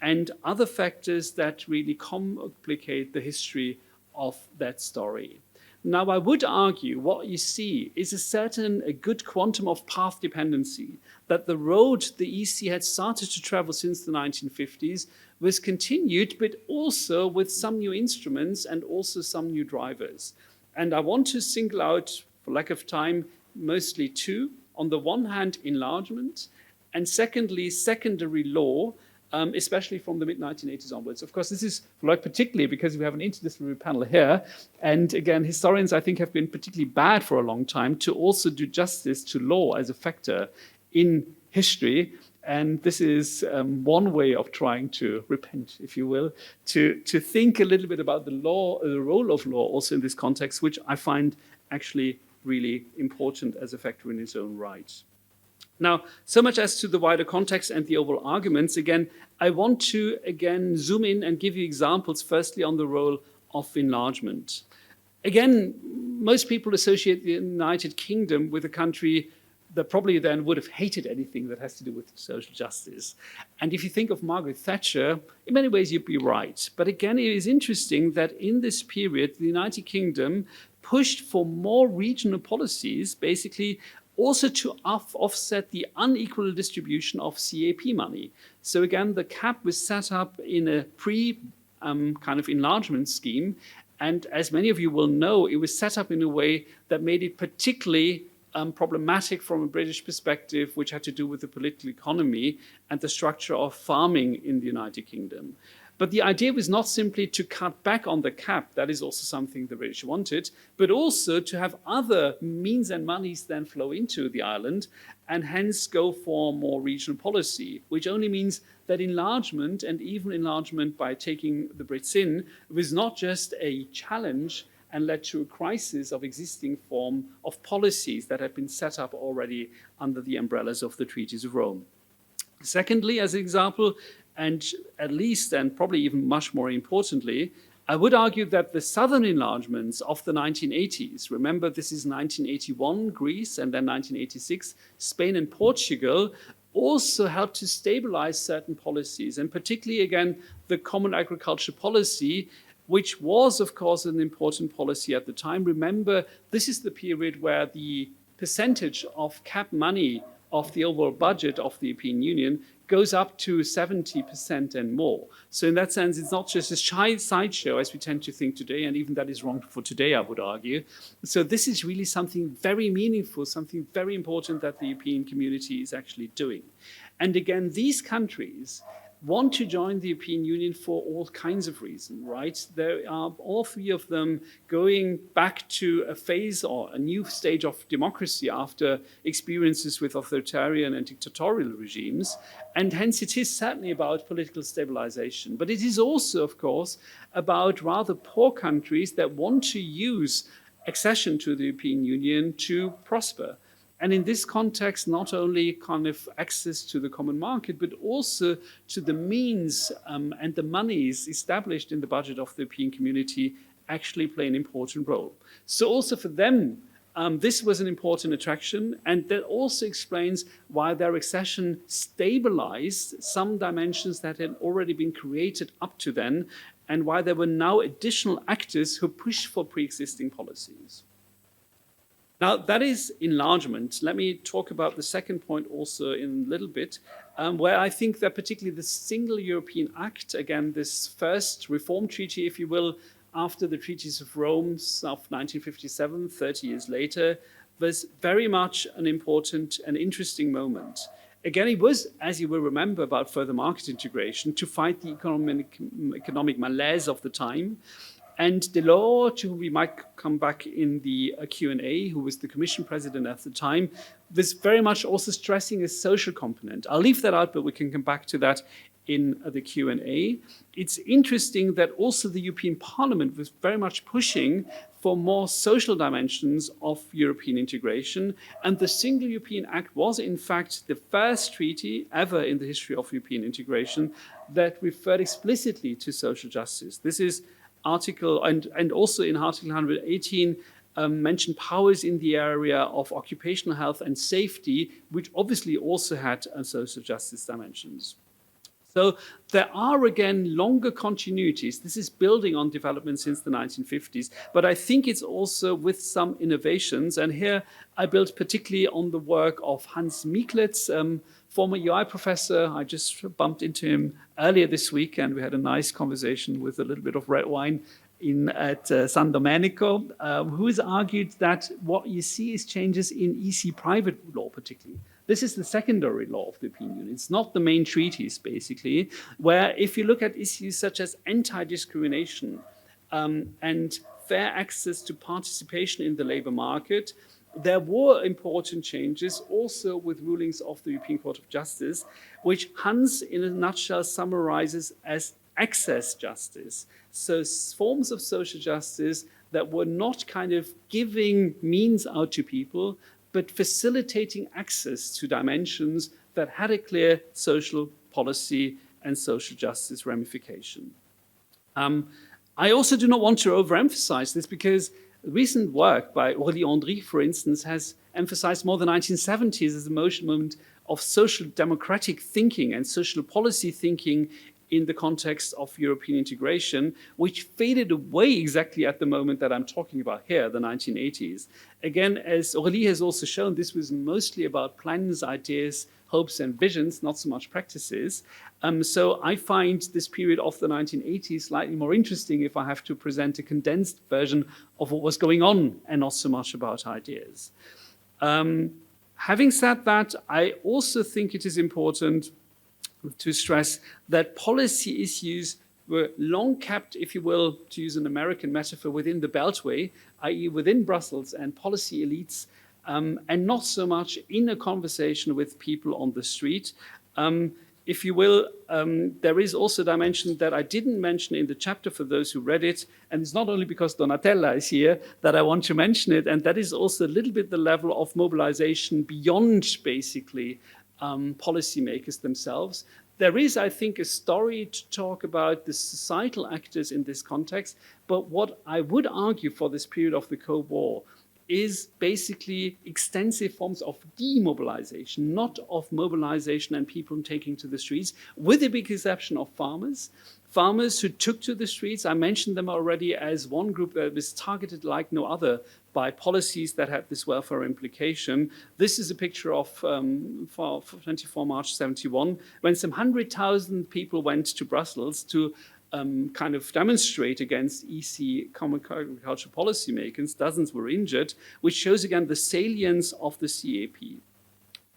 and other factors that really complicate the history of that story. Now, I would argue what you see is a good quantum of path dependency, that the road the EC had started to travel since the 1950s was continued, but also with some new instruments and also some new drivers. And I want to single out, for lack of time, mostly two. On the one hand, enlargement, and secondly, secondary law, especially from the mid-1980s onwards. Of course, this is for Loïc particularly because we have an interdisciplinary panel here. And again, historians, I think, have been particularly bad for a long time to also do justice to law as a factor in history. And this is one way of trying to repent, if you will, to think a little bit about the law, the role of law also in this context, which I find actually really important as a factor in its own right. Now, so much as to the wider context and the overall arguments, again, I want to, zoom in and give you examples, firstly, on the role of enlargement. Again, most people associate the United Kingdom with a country that probably then would have hated anything that has to do with social justice. And if you think of Margaret Thatcher, in many ways you'd be right. But again, it is interesting that in this period, the United Kingdom pushed for more regional policies, basically also to offset the unequal distribution of CAP money. So again, the cap was set up in a kind of enlargement scheme. And as many of you will know, it was set up in a way that made it particularly problematic from a British perspective, which had to do with the political economy and the structure of farming in the United Kingdom. But the idea was not simply to cut back on the cap, that is also something the British wanted, but also to have other means and monies then flow into the island and hence go for more regional policy, which only means that enlargement, and even enlargement by taking the Brits in, was not just a challenge and led to a crisis of existing form of policies that had been set up already under the umbrellas of the Treaties of Rome. Secondly, as an example, and at least, and probably even much more importantly, I would argue that the southern enlargements of the 1980s, remember this is 1981 Greece and then 1986 Spain and Portugal, also helped to stabilize certain policies, and particularly, again, the common agriculture policy, which was, of course, an important policy at the time. Remember, this is the period where the percentage of cap money of the overall budget of the European Union goes up to 70% and more. So in that sense, it's not just a sideshow as we tend to think today, and even that is wrong for today, I would argue. So this is really something very meaningful, something very important that the European community is actually doing. And again, these countries want to join the European Union for all kinds of reasons, right? There are all three of them going back to a phase or a new stage of democracy after experiences with authoritarian and dictatorial regimes. And hence it is certainly about political stabilization. But it is also, of course, about rather poor countries that want to use accession to the European Union to prosper. And in this context, not only kind of access to the common market, but also to the means and the monies established in the budget of the European community actually play an important role. So also for them, this was an important attraction, and that also explains why their accession stabilized some dimensions that had already been created up to then, and why there were now additional actors who pushed for pre-existing policies. Now, that is enlargement. Let me talk about the second point also in a little bit, where I think that particularly the Single European Act, again, this first reform treaty, if you will, after the Treaties of Rome of 1957, 30 years later, was very much an important and interesting moment. Again, it was, as you will remember, about further market integration to fight the economic malaise of the time. And Delors, to whom we might come back in the Q&A, who was the Commission President at the time, was very much also stressing a social component. I'll leave that out, but we can come back to that in the Q&A. It's interesting that also the European Parliament was very much pushing for more social dimensions of European integration. And the Single European Act was, in fact, the first treaty ever in the history of European integration that referred explicitly to social justice. This is Article, and also in Article 118, mentioned powers in the area of occupational health and safety, which obviously also had social justice dimensions. So there are, again, longer continuities. This is building on development since the 1950s, but I think it's also with some innovations. And here I built particularly on the work of Hans Mieklitz, former UI professor. I just bumped into him earlier this week, and we had a nice conversation with a little bit of red wine at San Domenico, who has argued that what you see is changes in EC private law particularly. This is the secondary law of the European Union. It's not the main treaties, basically, where if you look at issues such as anti-discrimination and fair access to participation in the labor market, there were important changes also with rulings of the European Court of Justice, which Hans, in a nutshell, summarizes as access justice. So forms of social justice that were not kind of giving means out to people, but facilitating access to dimensions that had a clear social policy and social justice ramification. I also do not want to overemphasize this because recent work by Aurélie Andry, for instance, has emphasized more the 1970s as a moment of social democratic thinking and social policy thinking in the context of European integration, which faded away exactly at the moment that I'm talking about here, the 1980s. Again, as Aurélie has also shown, this was mostly about plans, ideas, hopes, and visions, not so much practices. So I find this period of the 1980s slightly more interesting if I have to present a condensed version of what was going on and not so much about ideas. Having said that, I also think it is important to stress that policy issues were long kept, if you will, to use an American metaphor, within the Beltway, i.e. within Brussels and policy elites, and not so much in a conversation with people on the street. If you will, there is also a dimension that I didn't mention in the chapter for those who read it, and it's not only because Donatella is here that I want to mention it, and that is also a little bit the level of mobilization beyond basically policymakers themselves. There is, I think, a story to talk about the societal actors in this context, but what I would argue for this period of the Cold War is basically extensive forms of demobilization, not of mobilization and people taking to the streets, with the big exception of farmers. Farmers who took to the streets, I mentioned them already as one group that was targeted like no other by policies that had this welfare implication. This is a picture of 24 March 71, when some 100,000 people went to Brussels to kind of demonstrate against EC common agricultural policymakers. Dozens were injured, which shows again the salience of the CAP.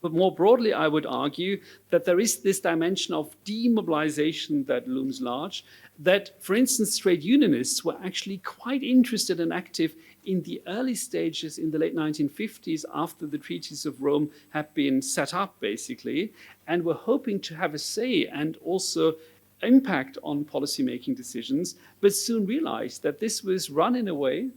But more broadly, I would argue that there is this dimension of demobilization that looms large, that, for instance, trade unionists were actually quite interested and active in the early stages in the late 1950s after the treaties of Rome had been set up, basically, and were hoping to have a say and also impact on policymaking decisions, but soon realized that this was run in a way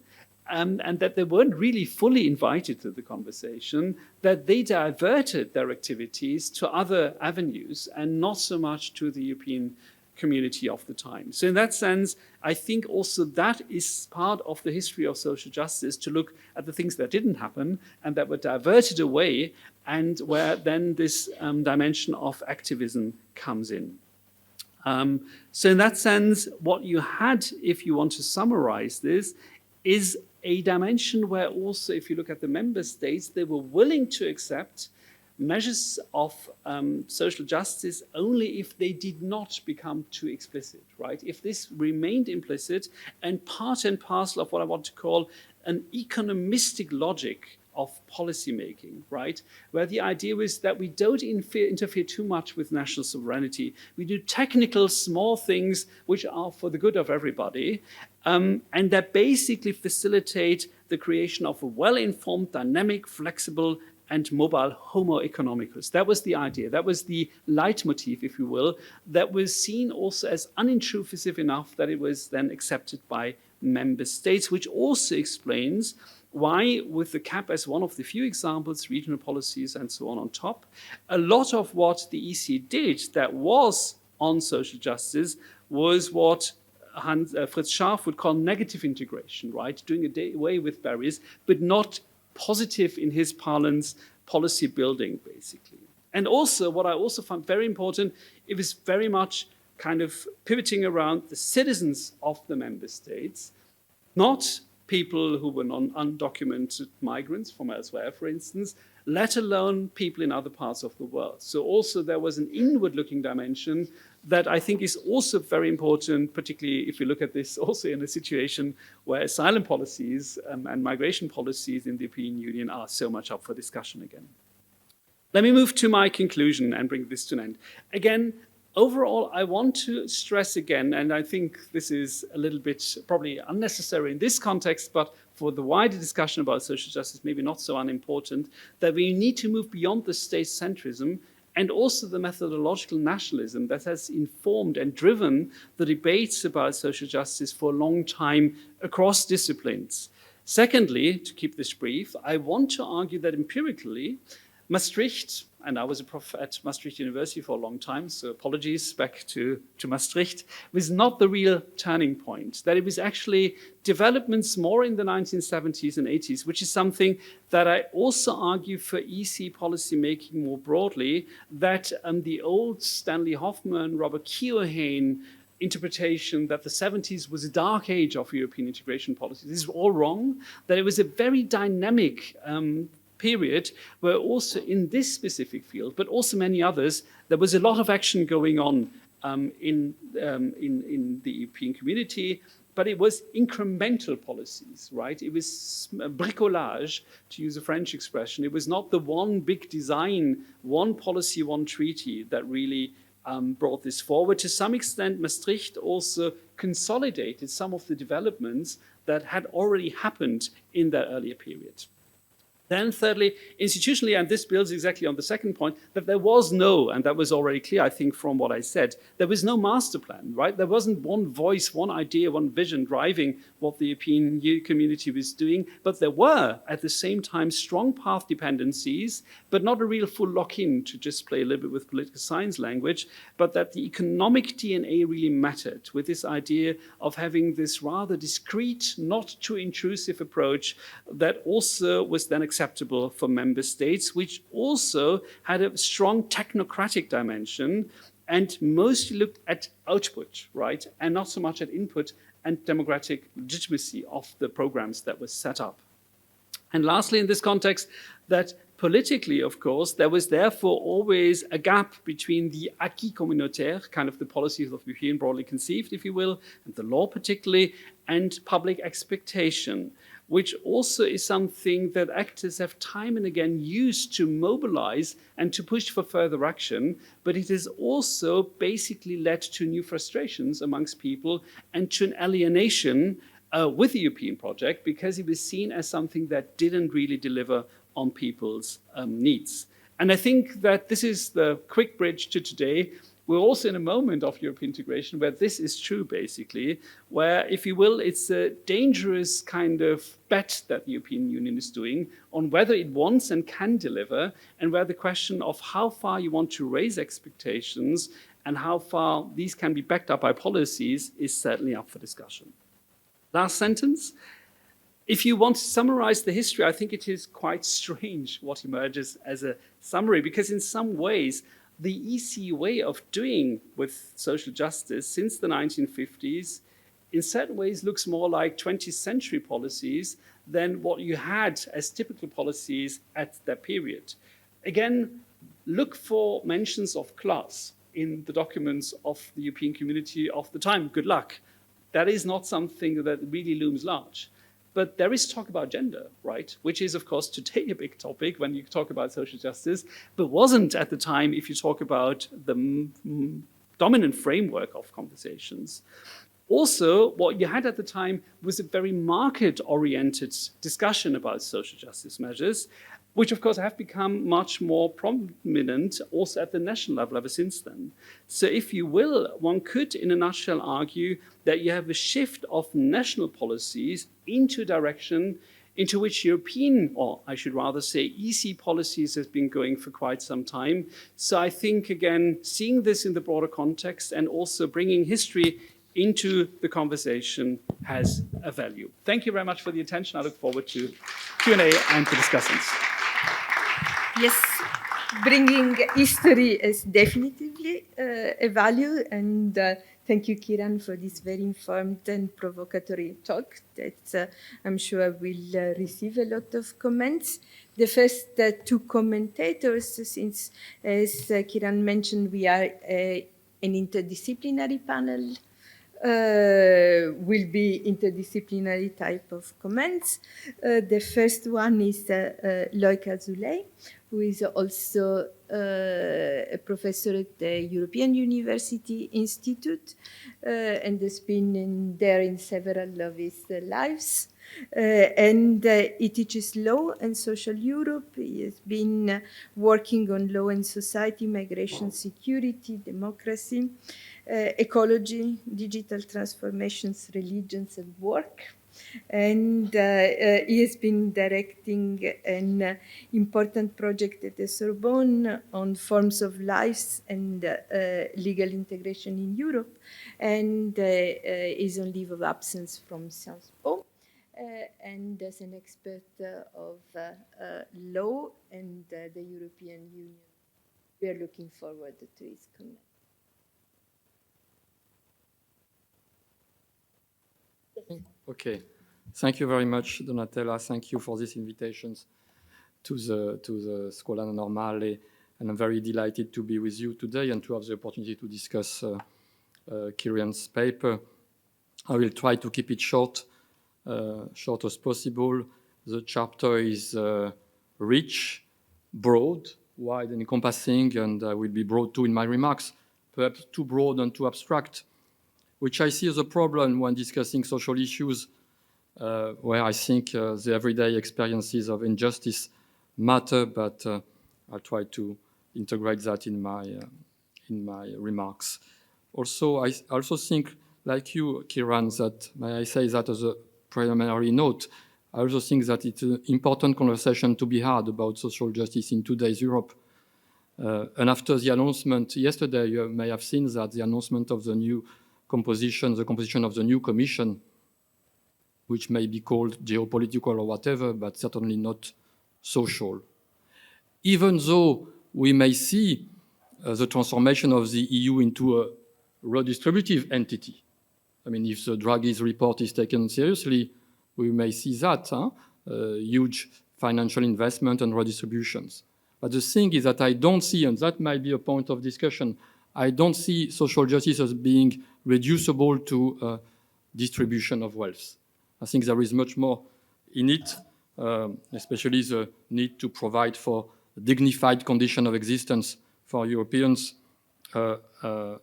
and that they weren't really fully invited to the conversation, that they diverted their activities to other avenues and not so much to the European community of the time. So in that sense, I think also that is part of the history of social justice, to look at the things that didn't happen and that were diverted away, and where then this dimension of activism comes in. So in that sense, what you had, if you want to summarize this, is a dimension where also, if you look at the member states, they were willing to accept measures of social justice only if they did not become too explicit, right? If this remained implicit and part and parcel of what I want to call an economistic logic of policymaking, right? Where the idea was that we don't interfere too much with national sovereignty. We do technical small things which are for the good of everybody, and that basically facilitate the creation of a well-informed, dynamic, flexible, and mobile homo economicus. That was the idea. That was the leitmotif, if you will, that was seen also as unintrusive enough that it was then accepted by member states, which also explains why, with the CAP as one of the few examples, regional policies and so on top, a lot of what the EC did that was on social justice was what Fritz Scharf would call negative integration, right? Doing away with barriers, but not positive in his parlance, policy building, basically. And also, what I also found very important, it was very much kind of pivoting around the citizens of the member states, not people who were undocumented migrants from elsewhere, for instance, let alone people in other parts of the world. So also there was an inward-looking dimension that I think is also very important, particularly if you look at this also in a situation where asylum policies and migration policies in the European Union are so much up for discussion again. Let me move to my conclusion and bring this to an end. Again, overall, I want to stress again, and I think this is a little bit probably unnecessary in this context, but for the wider discussion about social justice, maybe not so unimportant, that we need to move beyond the state-centrism and also the methodological nationalism that has informed and driven the debates about social justice for a long time across disciplines. Secondly, to keep this brief, I want to argue that empirically, Maastricht, and I was a prof at Maastricht University for a long time, so apologies back to Maastricht, was not the real turning point. That it was actually developments more in the 1970s and 80s, which is something that I also argue for EC policy making more broadly, that the old Stanley Hoffman, Robert Keohane interpretation that the 70s was a dark age of European integration policy. This is all wrong, that it was a very dynamic period where also in this specific field, but also many others, there was a lot of action going on in the European community, but it was incremental policies, right? It was bricolage, to use a French expression. It was not the one big design, one policy, one treaty that really brought this forward. To some extent, Maastricht also consolidated some of the developments that had already happened in that earlier period. Then thirdly, institutionally, and this builds exactly on the second point, that there was no, and that was already clear, I think, from what I said, there was no master plan, right? There wasn't one voice, one idea, one vision driving what the European community was doing, but there were, at the same time, strong path dependencies, but not a real full lock-in, to just play a little bit with political science language, but that the economic DNA really mattered, with this idea of having this rather discreet, not too intrusive approach that also was then acceptable for member states, which also had a strong technocratic dimension and mostly looked at output, right, and not so much at input and democratic legitimacy of the programs that were set up. And lastly, in this context, that politically, of course, there was therefore always a gap between the acquis communautaire, kind of the policies of the European broadly conceived, if you will, and the law particularly, and public expectation, which also is something that actors have time and again used to mobilize and to push for further action, but it has also basically led to new frustrations amongst people and to an alienation with the European project, because it was seen as something that didn't really deliver on people's needs. And I think that this is the quick bridge to today. We're also in a moment of European integration where this is true, basically, where, if you will, it's a dangerous kind of bet that the European Union is doing on whether it wants and can deliver, and where the question of how far you want to raise expectations and how far these can be backed up by policies is certainly up for discussion. Last sentence. If you want to summarize the history, I think it is quite strange what emerges as a summary, because in some ways, the EC way of doing with social justice since the 1950s, in certain ways, looks more like 20th century policies than what you had as typical policies at that period. Again, look for mentions of class in the documents of the European community of the time. Good luck. That is not something that really looms large. But there is talk about gender, right? Which is, of course, today a big topic when you talk about social justice, but wasn't at the time if you talk about the dominant framework of conversations. Also, what you had at the time was a very market-oriented discussion about social justice measures, which of course have become much more prominent also at the national level ever since then. So if you will, one could in a nutshell argue that you have a shift of national policies into a direction into which European, or I should rather say EC policies has been going for quite some time. So I think, again, seeing this in the broader context and also bringing history into the conversation has a value. Thank you very much for the attention. I look forward to Q&A and to discussants. Yes, bringing history is definitely a value, and thank you, Kiran, for this very informed and provocatory talk that I'm sure will receive a lot of comments. The first two commentators, since as Kiran mentioned, we are an interdisciplinary panel, will be interdisciplinary type of comments. The first one is Loïc Azoulai, who is also a professor at the European University Institute and has been there in several of his lives. And he teaches law and social Europe. He has been working on law and society, migration, security, democracy, ecology, digital transformations, religions, and work. And he has been directing an important project at the Sorbonne on forms of lives and legal integration in Europe, and is on leave of absence from Sciences Po. And as an expert of law and the European Union, we are looking forward to his comment. Okay, thank you very much, Donatella. Thank you for these invitations to the Scuola Normale, and I'm very delighted to be with you today and to have the opportunity to discuss Kiran's paper. I will try to keep it short as possible. The chapter is rich, broad, wide and encompassing, and I will be broad too in my remarks, perhaps too broad and too abstract, which I see as a problem when discussing social issues, where I think the everyday experiences of injustice matter, but I'll try to integrate that in my remarks. Also, I also think, like you, Kiran, that, may I say that as a preliminary note, I also think that it's an important conversation to be had about social justice in today's Europe. And after the announcement yesterday, you may have seen that the announcement of the new composition of the new commission, which may be called geopolitical or whatever, but certainly not social. Even though we may see the transformation of the EU into a redistributive entity. I mean, if the Draghi's report is taken seriously, we may see that, huge financial investment and redistributions. But the thing is that I don't see, and that might be a point of discussion, I don't see social justice as being reducible to distribution of wealth. I think there is much more in it, especially the need to provide for a dignified condition of existence for Europeans,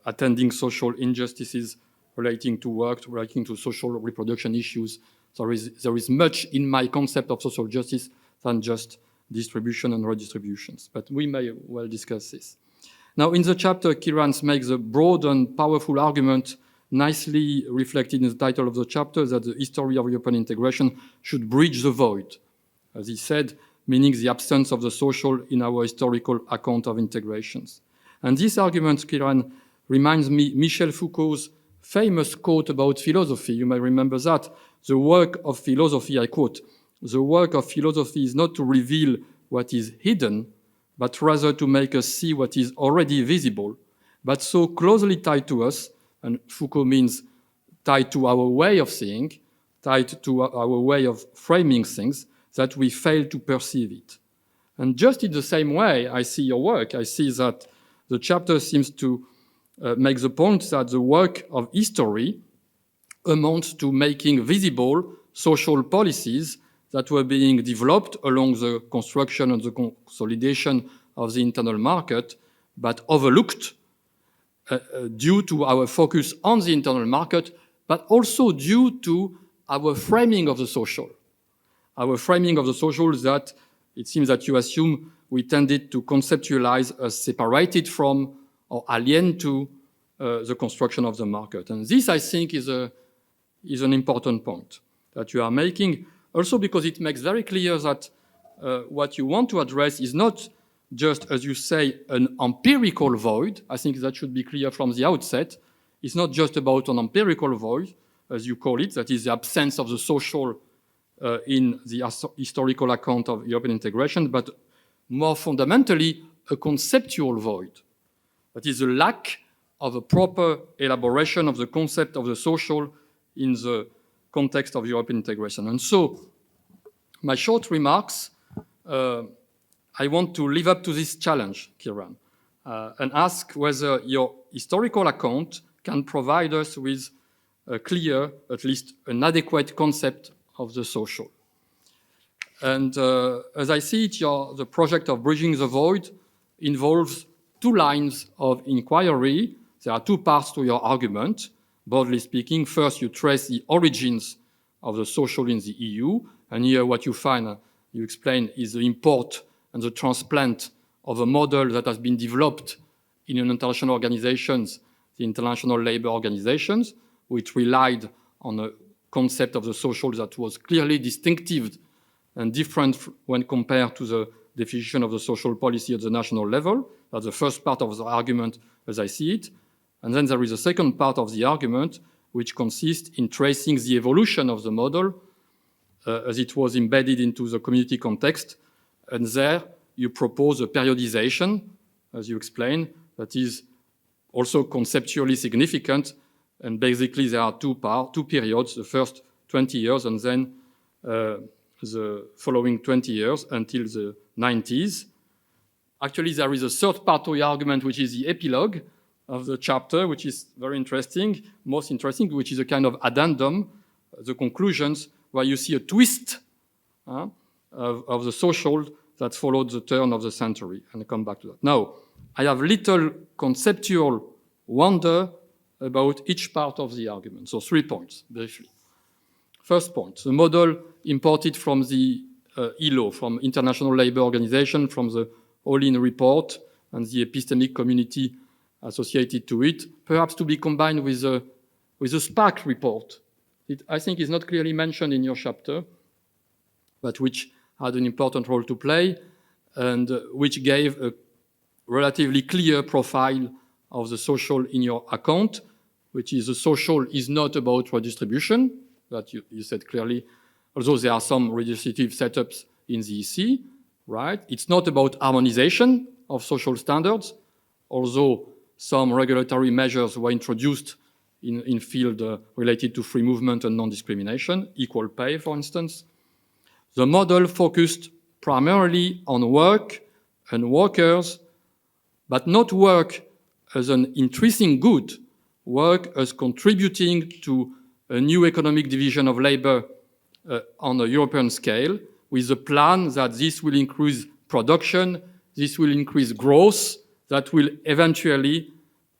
attending social injustices relating to work, relating to social reproduction issues. There is much in my concept of social justice than just distribution and redistributions. But we may well discuss this. Now, in the chapter, Kiran makes a broad and powerful argument, nicely reflected in the title of the chapter, that the history of European integration should bridge the void, as he said, meaning the absence of the social in our historical account of integrations. And this argument, Kiran, reminds me Michel Foucault's famous quote about philosophy. You may remember that. The work of philosophy, I quote, "The work of philosophy is not to reveal what is hidden, but rather to make us see what is already visible, but so closely tied to us," and Foucault means tied to our way of seeing, tied to our way of framing things, that we fail to perceive it. And just in the same way, I see your work. I see that the chapter seems to make the point that the work of history amounts to making visible social policies that were being developed along the construction and the consolidation of the internal market, but overlooked due to our focus on the internal market, but also due to our framing of the social. Our framing of the social that it seems that you assume we tended to conceptualize as separated from or alien to the construction of the market. And this, I think, is an important point that you are making, also because it makes very clear that what you want to address is not just, as you say, an empirical void. I think that should be clear from the outset. It's not just about an empirical void, as you call it, that is the absence of the social in the historical account of European integration, but more fundamentally, a conceptual void. That is the lack of a proper elaboration of the concept of the social in the context of European integration. And so, my short remarks, I want to live up to this challenge, Kiran, and ask whether your historical account can provide us with a clear, at least an adequate concept of the social. And as I see it, the project of bridging the void involves two lines of inquiry. There are two parts to your argument. Broadly speaking, first you trace the origins of the social in the EU, and here what you find, you explain, is the import and the transplant of a model that has been developed in international organizations, the international labor organizations, which relied on a concept of the social that was clearly distinctive and different when compared to the definition of the social policy at the national level. That's the first part of the argument as I see it. And then there is a second part of the argument, which consists in tracing the evolution of the model as it was embedded into the community context. And there you propose a periodization, as you explain, that is also conceptually significant. And basically there are two periods, the first 20 years and then the following 20 years until the 90s. Actually, there is a third part to the argument, which is the epilogue of the chapter, which is very interesting, most interesting, which is a kind of addendum, the conclusions, where you see a twist of the social that followed the turn of the century. And I'll come back to that. Now, I have little conceptual wonder about each part of the argument. So 3 points, briefly. First point, the model imported from the ILO, from International Labour Organization, from the All-In report and the epistemic community associated to it, perhaps to be combined with the SPAC report. It, I think, is not clearly mentioned in your chapter, but which had an important role to play and which gave a relatively clear profile of the social in your account, which is the social is not about redistribution, that you said clearly, although there are some redistributive setups in the EC, right? It's not about harmonization of social standards, although some regulatory measures were introduced in field related to free movement and non-discrimination, equal pay, for instance. The model focused primarily on work and workers, but not work as an intrinsic good, work as contributing to a new economic division of labor on a European scale, with the plan that this will increase production, this will increase growth, that will eventually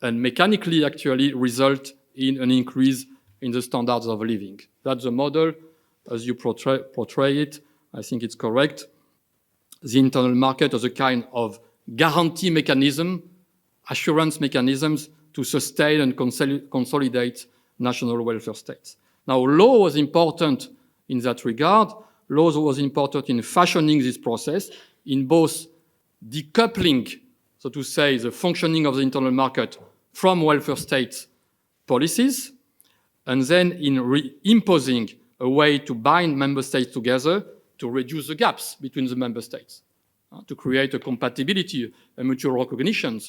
and mechanically actually result in an increase in the standards of living. That's the model as you portray it. I think it's correct. The internal market as a kind of guarantee mechanism, assurance mechanisms to sustain and consolidate national welfare states. Now, law was important in that regard. Law was important in fashioning this process, in both decoupling, so to say, the functioning of the internal market from welfare state policies, and then in imposing a way to bind member states together to reduce the gaps between the member states, to create a compatibility, a mutual recognition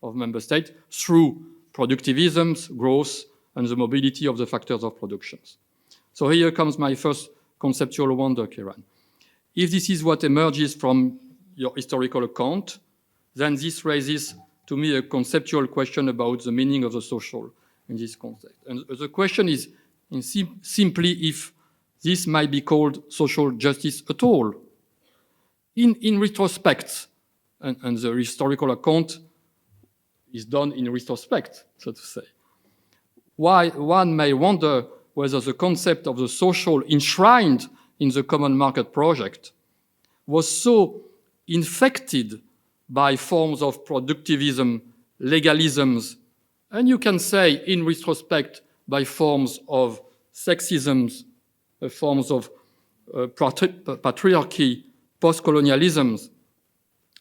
of member states through productivism, growth, and the mobility of the factors of production. So here comes my first conceptual wonder, Kiran. If this is what emerges from your historical account, then this raises to me a conceptual question about the meaning of the social in this context. And the question is simply if this might be called social justice at all. In retrospect, and the historical account is done in retrospect, so to say. Why one may wonder whether the concept of the social enshrined in the common market project was so infected by forms of productivism, legalisms, and you can say in retrospect by forms of sexisms, forms of patriarchy, post-colonialisms.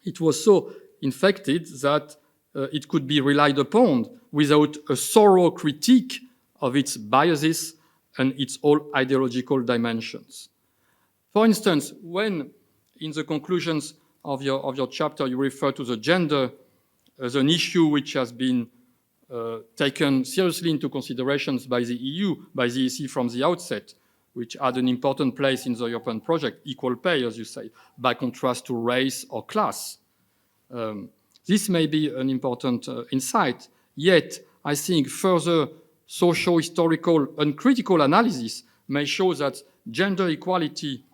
It was so infected that it could be relied upon without a thorough critique of its biases and its all ideological dimensions. For instance, when in the conclusions of your chapter you refer to the gender as an issue which has been taken seriously into considerations by the EU, by the EC from the outset, which had an important place in the European project, equal pay, as you say, by contrast to race or class. This may be an important insight, yet I think further socio-historical and critical analysis may show that gender equality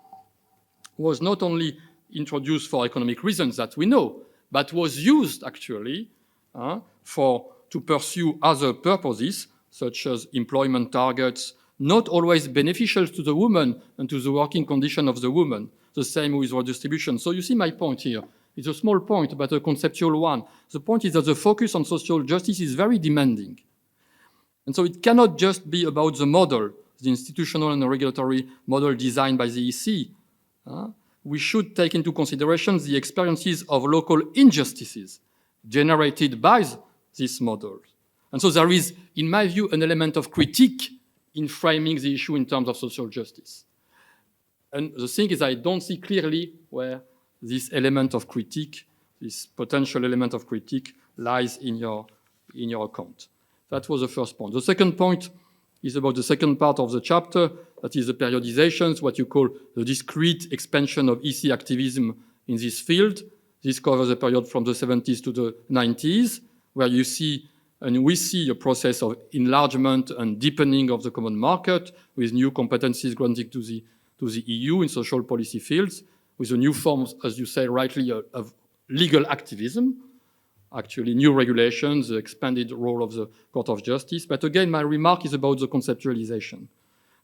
was not only introduced for economic reasons that we know, but was used actually to pursue other purposes, such as employment targets, not always beneficial to the woman and to the working condition of the woman, the same with redistribution. So you see my point here. It's a small point, but a conceptual one. The point is that the focus on social justice is very demanding. And so it cannot just be about the model, the institutional and the regulatory model designed by the EC. We should take into consideration the experiences of local injustices generated by this model. And so there is, in my view, an element of critique in framing the issue in terms of social justice. And the thing is, I don't see clearly where this element of critique, this potential element of critique, lies in your account. That was the first point. The second point is about the second part of the chapter, that is the periodizations, what you call the discrete expansion of EC activism in this field. This covers a period from the 70s to the 90s, where you see, and we see a process of enlargement and deepening of the common market with new competencies granted to the EU in social policy fields, with the new forms, as you say rightly, of legal activism, actually new regulations, the expanded role of the Court of Justice. But again, my remark is about the conceptualization.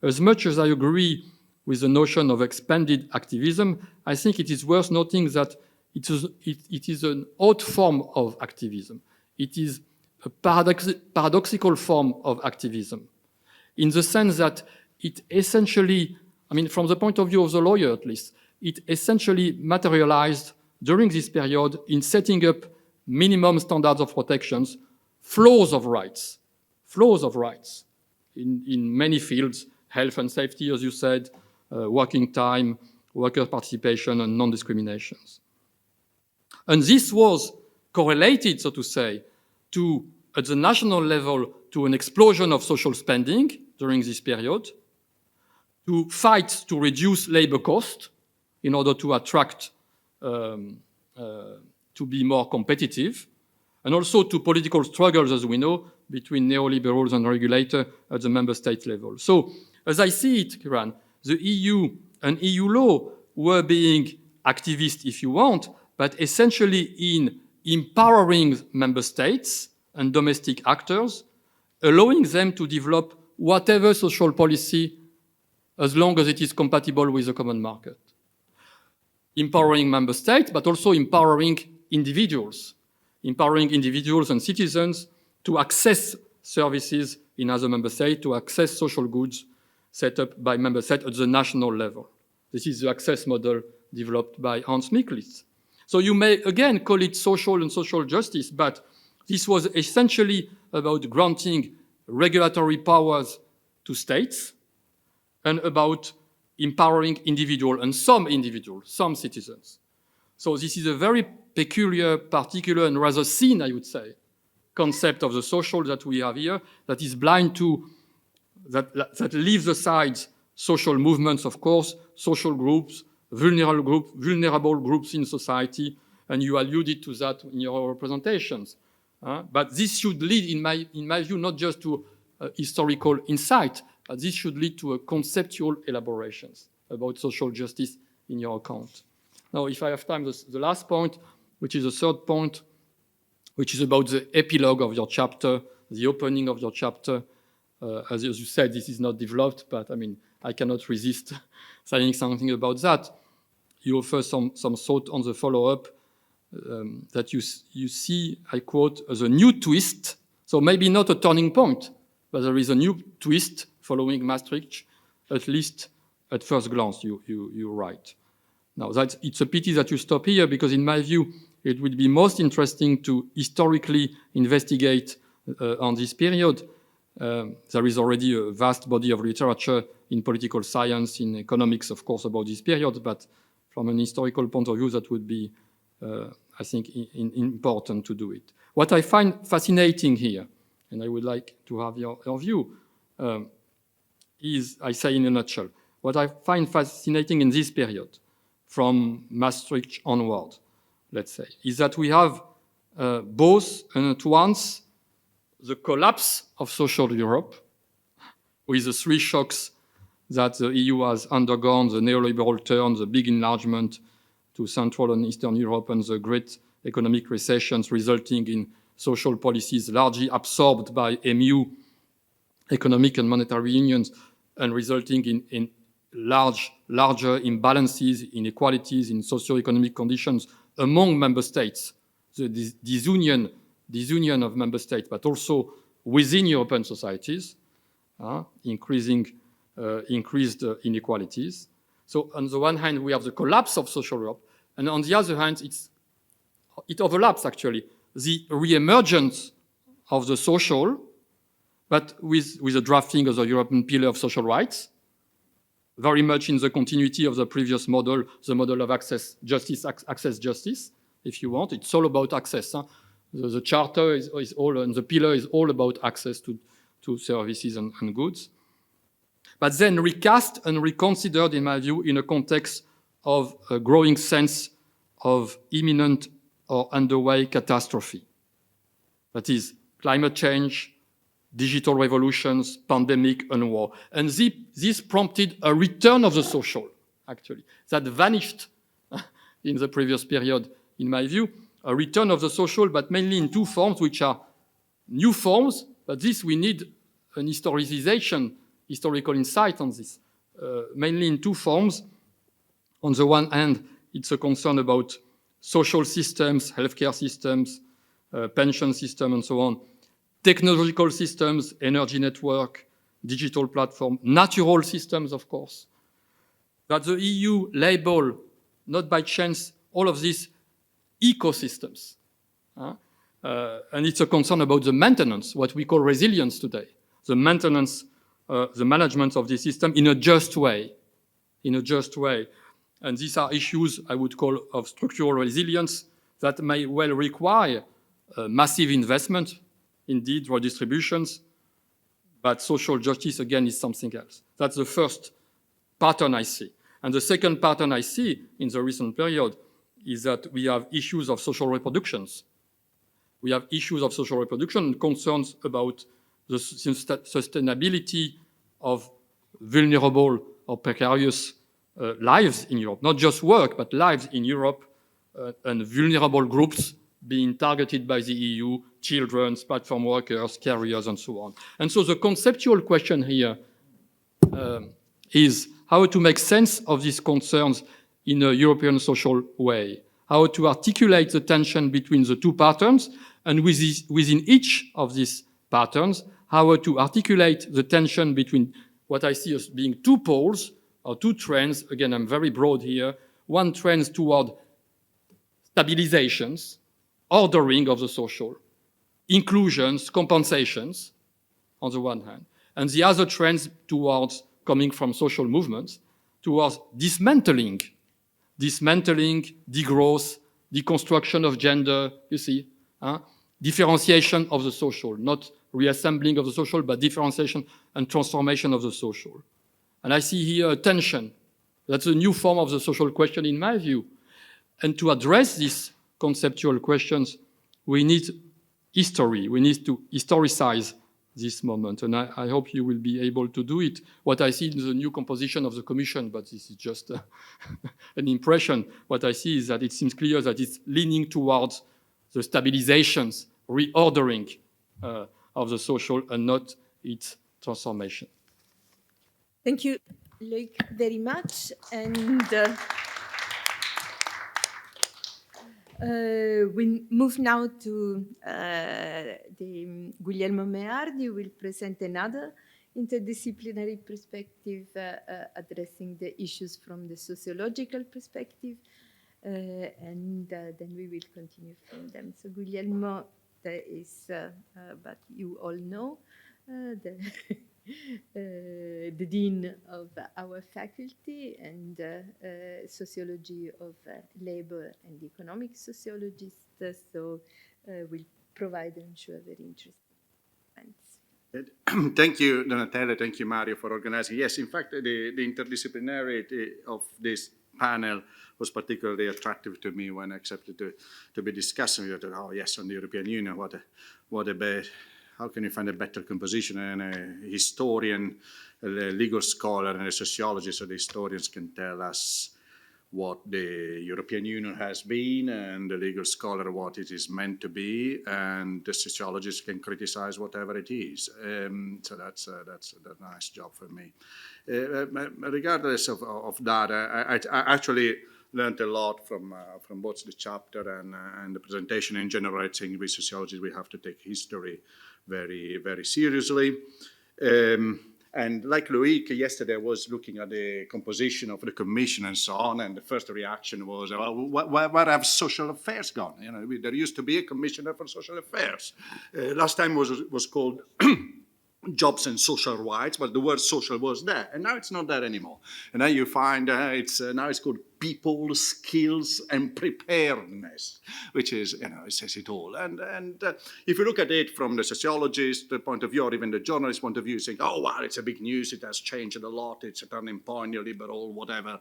As much as I agree with the notion of expanded activism, I think it is worth noting that it is an odd form of activism. It is a paradoxical form of activism, in the sense that it essentially, I mean, from the point of view of the lawyer at least, it essentially materialized during this period in setting up minimum standards of protections, flows of rights in many fields, health and safety, as you said, working time, worker participation, and non-discriminations. And this was correlated, so to say, to, at the national level, to an explosion of social spending during this period, to fight to reduce labor cost in order to attract, to be more competitive, and also to political struggles, as we know, between neoliberals and regulators at the member state level. So, as I see it, Kiran, the EU and EU law were being activist, if you want, but essentially in empowering member states and domestic actors, allowing them to develop whatever social policy as long as it is compatible with the common market. Empowering member states, but also empowering individuals and citizens to access services in other member states, to access social goods set up by member states at the national level. This is the access model developed by Hans Miklis. So you may again call it social and social justice, but this was essentially about granting regulatory powers to states and about empowering individuals, and some citizens. So this is a very peculiar, particular, and rather thin, I would say, concept of the social that we have here, that is blind to, that leaves aside social movements, of course, social groups, vulnerable groups in society, and you alluded to that in your presentations. But this should lead, in my view, not just to historical insight, but this should lead to a conceptual elaborations about social justice in your account. Now, if I have time, the last point, which is the third point, which is about the epilogue of your chapter, the opening of your chapter. As you said, this is not developed, but I mean, I cannot resist saying something about that. You offer some thought on the follow-up that you see, I quote, as a new twist. So maybe not a turning point, but there is a new twist following Maastricht, at least at first glance, you write. Now, it's a pity that you stop here, because in my view, it would be most interesting to historically investigate on this period. There is already a vast body of literature in political science, in economics, of course, about this period, but from an historical point of view, that would be, I think, important to do it. What I find fascinating here, and I would like to have your view, is, I say in a nutshell, what I find fascinating in this period, from Maastricht onward, let's say, is that we have both and at once the collapse of social Europe, with the three shocks that the EU has undergone, the neoliberal turn, the big enlargement to Central and Eastern Europe, and the great economic recessions resulting in social policies largely absorbed by EMU, economic and monetary unions, and resulting in larger imbalances, inequalities in socio-economic conditions among member states. So this union of member states, but also within European societies, increased inequalities. So on the one hand, we have the collapse of social Europe, and on the other hand, it overlaps actually the re-emergence of the social, but with the drafting of the European Pillar of Social Rights, very much in the continuity of the previous model, the model of access justice, if you want. It's all about access. Huh? The charter is all, and the pillar is all about access to services and goods. But then recast and reconsidered, in my view, in a context of a growing sense of imminent or underway catastrophe. That is climate change, digital revolutions, pandemic, and war. And this prompted a return of the social, actually, that vanished in the previous period, in my view, a return of the social, but mainly in two forms, which are new forms, but this we need an historical insight on this, mainly in two forms. On the one hand, it's a concern about social systems, healthcare systems, pension system, and so on, technological systems, energy network, digital platform, natural systems, of course, that the EU label, not by chance, all of these ecosystems. And it's a concern about the maintenance, what we call resilience today, the maintenance, the management of the system in a just way, And these are issues I would call of structural resilience that may well require massive investment, indeed, redistributions, but social justice, again, is something else. That's the first pattern I see. And the second pattern I see in the recent period is that we have issues of social reproductions. We have issues of social reproduction and concerns about the sustainability of vulnerable or precarious lives in Europe, not just work, but lives in Europe, and vulnerable groups being targeted by the EU, children, platform workers, carriers, and so on. And so the conceptual question here is how to make sense of these concerns in a European social way, how to articulate the tension between the two patterns, and within each of these patterns, how to articulate the tension between what I see as being two poles, or two trends. Again, I'm very broad here. One trend toward stabilizations, ordering of the social, inclusions, compensations, on the one hand, and the other trends towards coming from social movements, towards dismantling, degrowth, deconstruction of gender, you see, differentiation of the social, not reassembling of the social, but differentiation and transformation of the social. And I see here a tension. That's a new form of the social question, in my view. And to address these conceptual questions, we need history. We need to historicize this moment. And I hope you will be able to do it. What I see in the new composition of the Commission, but this is just an impression, what I see is that it seems clear that it's leaning towards the stabilizations, reordering of the social, and not its transformation. Thank you, Loïc, very much. And we move now to the Guglielmo Meardi, who will present another interdisciplinary perspective addressing the issues from the sociological perspective. And then we will continue from them. So Guglielmo, is, but you all know, the, the dean of our faculty, and sociology of labor and economic sociologist, so will provide, I'm sure, very interesting comments. Thank you, Donatella. Thank you, Mario, for organizing. Yes, in fact, the interdisciplinarity of this panel was particularly attractive to me when I accepted to be discussing. I thought, oh yes, on the European Union, how can you find a better composition? And a historian, a legal scholar, and a sociologist, so the historians can tell us what the European Union has been, and the legal scholar what it is meant to be, and the sociologist can criticize whatever it is. So that's a nice job for me. Regardless of that, I actually learned a lot from both the chapter and the presentation. In general, I think with sociology we have to take history very, very seriously. And like Loïc, yesterday I was looking at the composition of the commission and so on, and the first reaction was, well, where have social affairs gone? You know, there used to be a commissioner for social affairs. Last time was called jobs and social rights, but the word social was there, and now it's not there anymore. And then you find now it's called people, skills, and preparedness, which is, you know, it says it all. And if you look at it from the sociologist point of view, or even the journalist point of view, you think, oh wow, it's a big news, it has changed a lot, it's a turning point, neoliberal, whatever,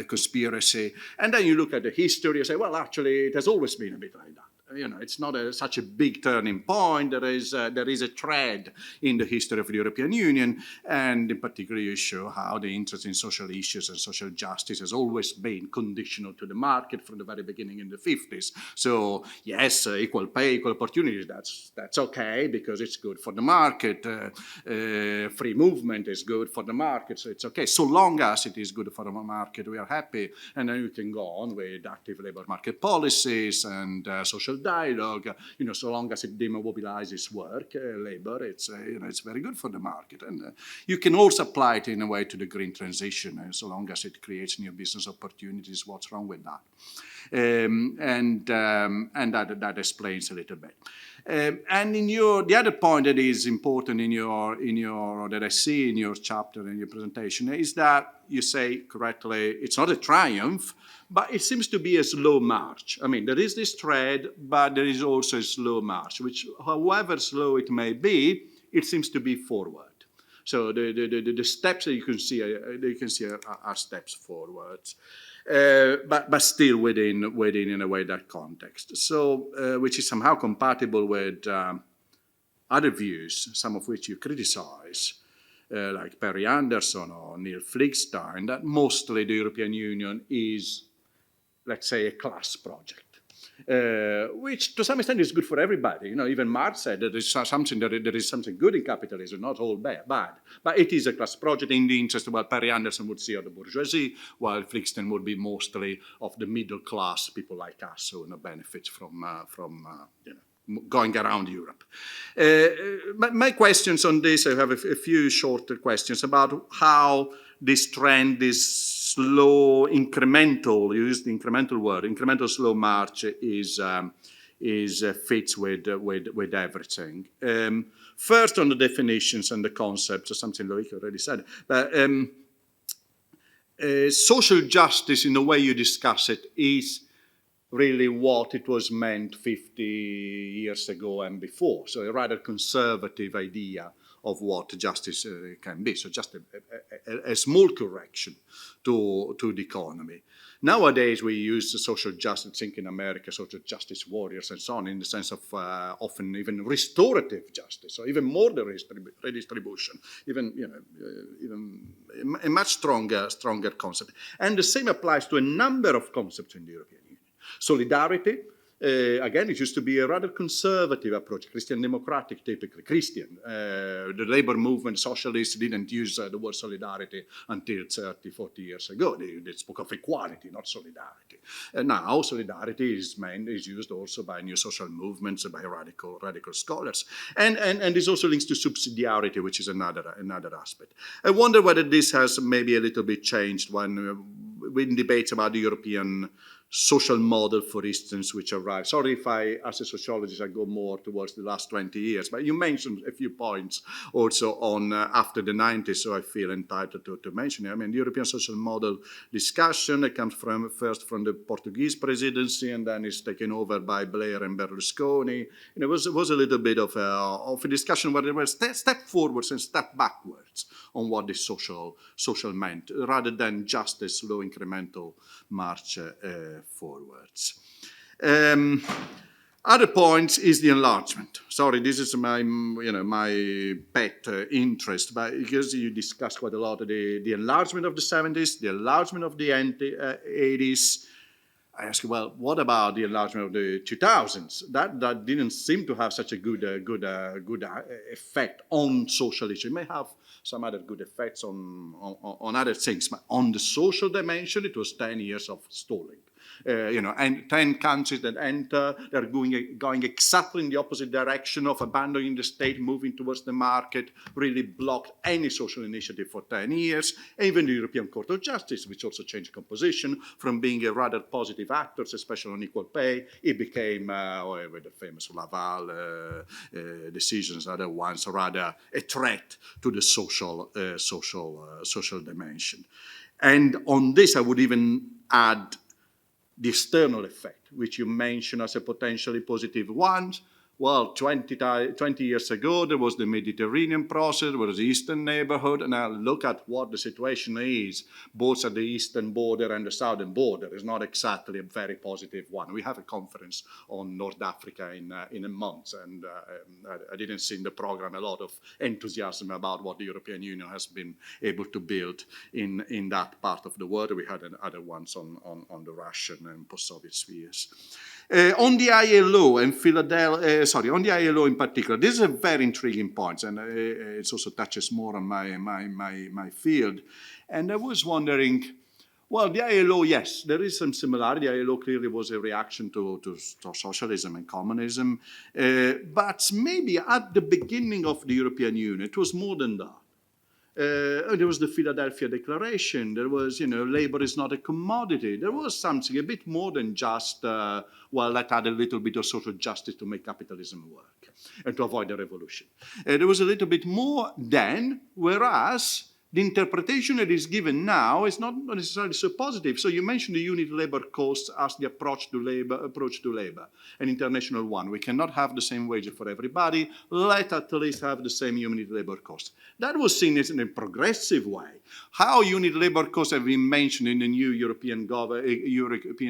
conspiracy. And then you look at the history, you say, well, actually, it has always been a bit like that. You know, it's not such a big turning point. There is a thread in the history of the European Union, and in particular, you show how the interest in social issues and social justice has always been conditional to the market from the very beginning in the 50s. So yes, equal pay, equal opportunities, that's okay because it's good for the market. Free movement is good for the market, so it's okay. So long as it is good for the market, we are happy. And then you can go on with active labor market policies and social dialogue. You know, so long as it demobilizes work, labor, it's it's very good for the market. And you can also apply it in a way to the green transition, so long as it creates new business opportunities. What's wrong with that? And that explains a little bit. And in the other point that is important in your that I see in your chapter in your presentation is that you say correctly, it's not a triumph, but it seems to be a slow march. I mean, there is this thread, but there is also a slow march, which, however slow it may be, it seems to be forward. So the steps that you can see are steps forwards. But still within in a way that context. So which is somehow compatible with other views, some of which you criticize, like Perry Anderson or Neil Fligstein, that mostly the European Union is, let's say, a class project. Which to some extent is good for everybody. You know, even Marx said that there is something good in capitalism, not all bad. But it is a class project in the interest of what Perry Anderson would see of the bourgeoisie, while Fligstein would be mostly of the middle class, people like us who benefit from going around Europe. My questions on this, I have a few shorter questions about how this trend, this slow incremental, you used the incremental word, incremental slow march is fits with everything. First on the definitions and the concepts, something Loïc already said, but social justice in the way you discuss it is really what it was meant 50 years ago and before. So a rather conservative idea of what justice can be. So just a small correction to the economy. Nowadays we use social justice, think in America, social justice warriors and so on, in the sense of often even restorative justice, or even more than redistribution, even a much stronger concept. And the same applies to a number of concepts in the European Union. Solidarity, again, it used to be a rather conservative approach, Christian democratic, typically Christian. The labor movement, socialists didn't use the word solidarity until 30, 40 years ago. They spoke of equality, not solidarity. And now solidarity is used also by new social movements, by radical scholars. And this also links to subsidiarity, which is another aspect. I wonder whether this has maybe a little bit changed when debates about the European social model, for instance, which arrived. Sorry if I, as a sociologist, I go more towards the last 20 years, but you mentioned a few points also on after the 90s, so I feel entitled to mention it. I mean, the European social model discussion, it comes first from the Portuguese presidency, and then it's taken over by Blair and Berlusconi. And it was a little bit of a discussion where there was step forwards and step backwards on what the social meant, rather than just a slow incremental march forwards. Other points is the enlargement. Sorry, this is my pet interest, but because you discussed quite a lot of the enlargement of the 70s, the enlargement of the 80s. I ask you, well, what about the enlargement of the 2000s? That didn't seem to have such a good effect on social issues. It may have some other good effects on other things, but on the social dimension, it was 10 years of stalling. And 10 countries that enter, they're going exactly in the opposite direction of abandoning the state, moving towards the market, really blocked any social initiative for 10 years. And even the European Court of Justice, which also changed composition from being a rather positive actor, especially on equal pay, it became, with the famous Laval decisions, other ones, rather a threat to the social dimension. And on this, I would even add the external effect, which you mentioned as a potentially positive one. Well, 20 years ago, there was the Mediterranean process, there was the Eastern neighborhood, and now look at what the situation is, both at the eastern border and the southern border. It's not exactly a very positive one. We have a conference on North Africa in a month, and I didn't see in the program a lot of enthusiasm about what the European Union has been able to build in that part of the world. We had other ones on the Russian and post-Soviet spheres. On the ILO and Philadelphia, on the ILO in particular, this is a very intriguing point, and it also touches more on my field. And I was wondering, well, the ILO, yes, there is some similarity. The ILO clearly was a reaction to socialism and communism, but maybe at the beginning of the European Union, it was more than that. There was the Philadelphia Declaration. There was, labor is not a commodity. There was something a bit more than just, let's add a little bit of social justice to make capitalism work and to avoid a revolution. There was a little bit more then, whereas the interpretation that is given now is not necessarily so positive. So you mentioned the unit labor cost as the approach to labor, an international one. We cannot have the same wage for everybody. Let at least have the same unit labor cost. That was seen as in a progressive way. How unit labor costs have been mentioned in the new European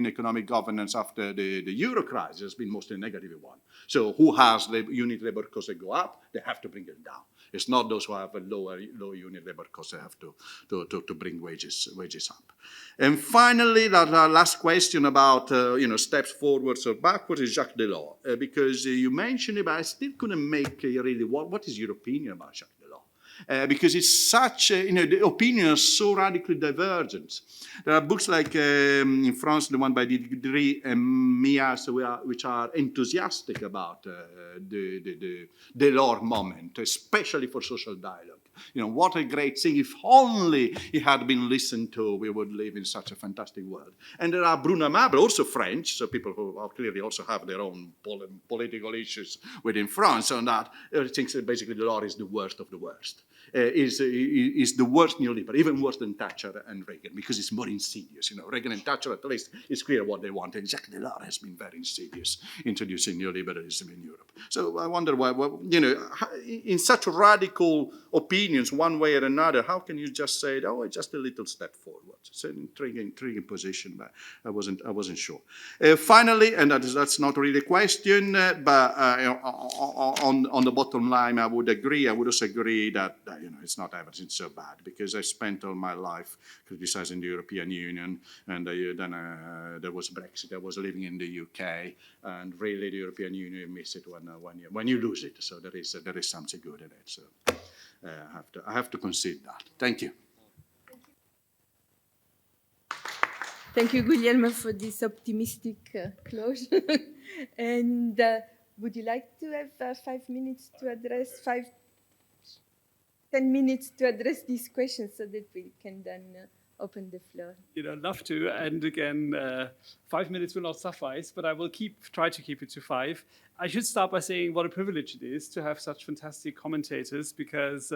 economic governance after the Euro crisis has been mostly a negative one. So who has the unit labor costs that go up? They have to bring it down. It's not those who have a low unit labor cost that have to bring wages up. And finally, the last question about steps forwards or backwards is Jacques Delors, because you mentioned it, but I still couldn't make really what is your opinion about Jacques Delors? Because it's such, the opinions are so radically divergent. There are books like, in France, the one by Didri and Mias, which are enthusiastic about the Delors moment, especially for social dialogue. What a great thing. If only he had been listened to, we would live in such a fantastic world. And there are Bruno Mabel, also French, so people who clearly also have their own political issues within France, and that thinks that basically Delors is the worst of the worst. Is the worst neoliberal, even worse than Thatcher and Reagan, because it's more insidious. Reagan and Thatcher, at least, it's clear what they want. And Jacques Delors has been very insidious, introducing neoliberalism in Europe. So I wonder why, in such radical opinions, one way or another, how can you just say, it's just a little step forward? It's an intriguing position, but I wasn't sure. Finally, and that's not really a question, but on the bottom line, I would also agree that it's not everything so bad, because I spent all my life criticizing the European Union, and then there was Brexit. I was living in the UK, and really the European Union, you miss it when you lose it. So there is something good in it. So I have to concede that. Thank you. Thank you, Guglielmo, for this optimistic closure. And would you like to have 5 minutes to address 10 minutes to address these questions, so that we can then open the floor. Love to. And again, 5 minutes will not suffice, but I will try to keep it to 5. I should start by saying what a privilege it is to have such fantastic commentators, because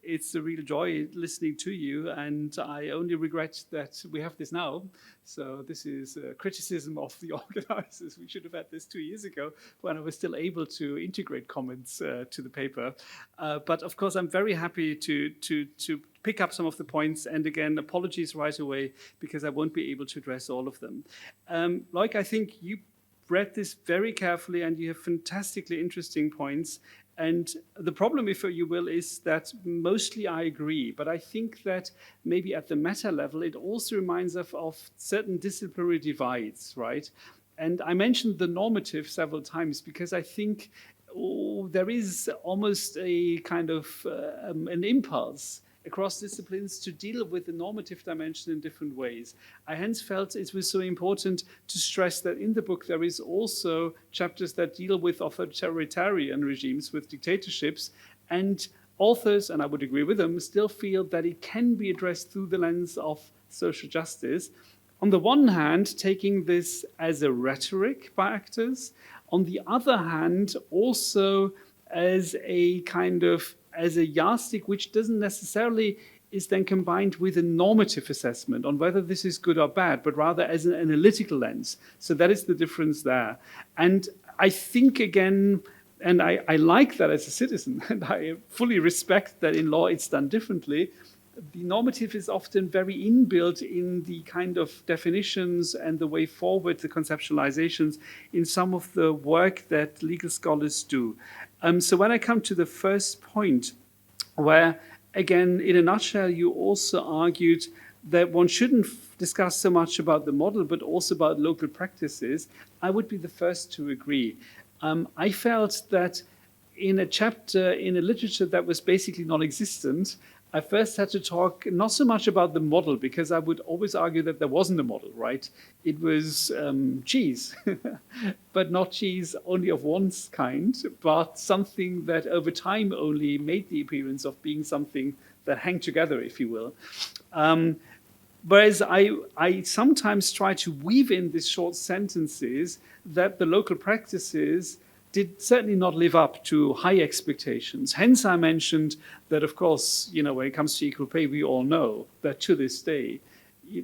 it's a real joy listening to you, and I only regret that we have this now. So this is a criticism of the organizers. We should have had this 2 years ago when I was still able to integrate comments to the paper. But of course, I'm very happy to pick up some of the points. And again, apologies right away, because I won't be able to address all of them. Loïc, I think you read this very carefully, and you have fantastically interesting points. And the problem, if you will, is that mostly I agree, but I think that maybe at the meta level, it also reminds us of certain disciplinary divides, right? And I mentioned the normative several times, because I think there is almost a kind of an impulse across disciplines to deal with the normative dimension in different ways. I hence felt it was so important to stress that in the book there is also chapters that deal with authoritarian regimes, with dictatorships, and authors, and I would agree with them, still feel that it can be addressed through the lens of social justice. On the one hand, taking this as a rhetoric by actors, on the other hand, also as a kind of as a yardstick, which doesn't necessarily is then combined with a normative assessment on whether this is good or bad, but rather as an analytical lens. So that is the difference there. And I think, again, and I like that as a citizen, and I fully respect that in law it's done differently. The normative is often very inbuilt in the kind of definitions and the way forward, the conceptualizations in some of the work that legal scholars do. So when I come to the first point, where, again, in a nutshell, you also argued that one shouldn't discuss so much about the model, but also about local practices, I would be the first to agree. I felt that in a chapter in a literature that was basically non-existent, I first had to talk not so much about the model, because I would always argue that there wasn't a model, right? It was cheese, but not cheese only of one kind, but something that over time only made the appearance of being something that hang together, if you will. Whereas I sometimes try to weave in these short sentences that the local practices did certainly not live up to high expectations. Hence, I mentioned that, of course, when it comes to equal pay, we all know that to this day,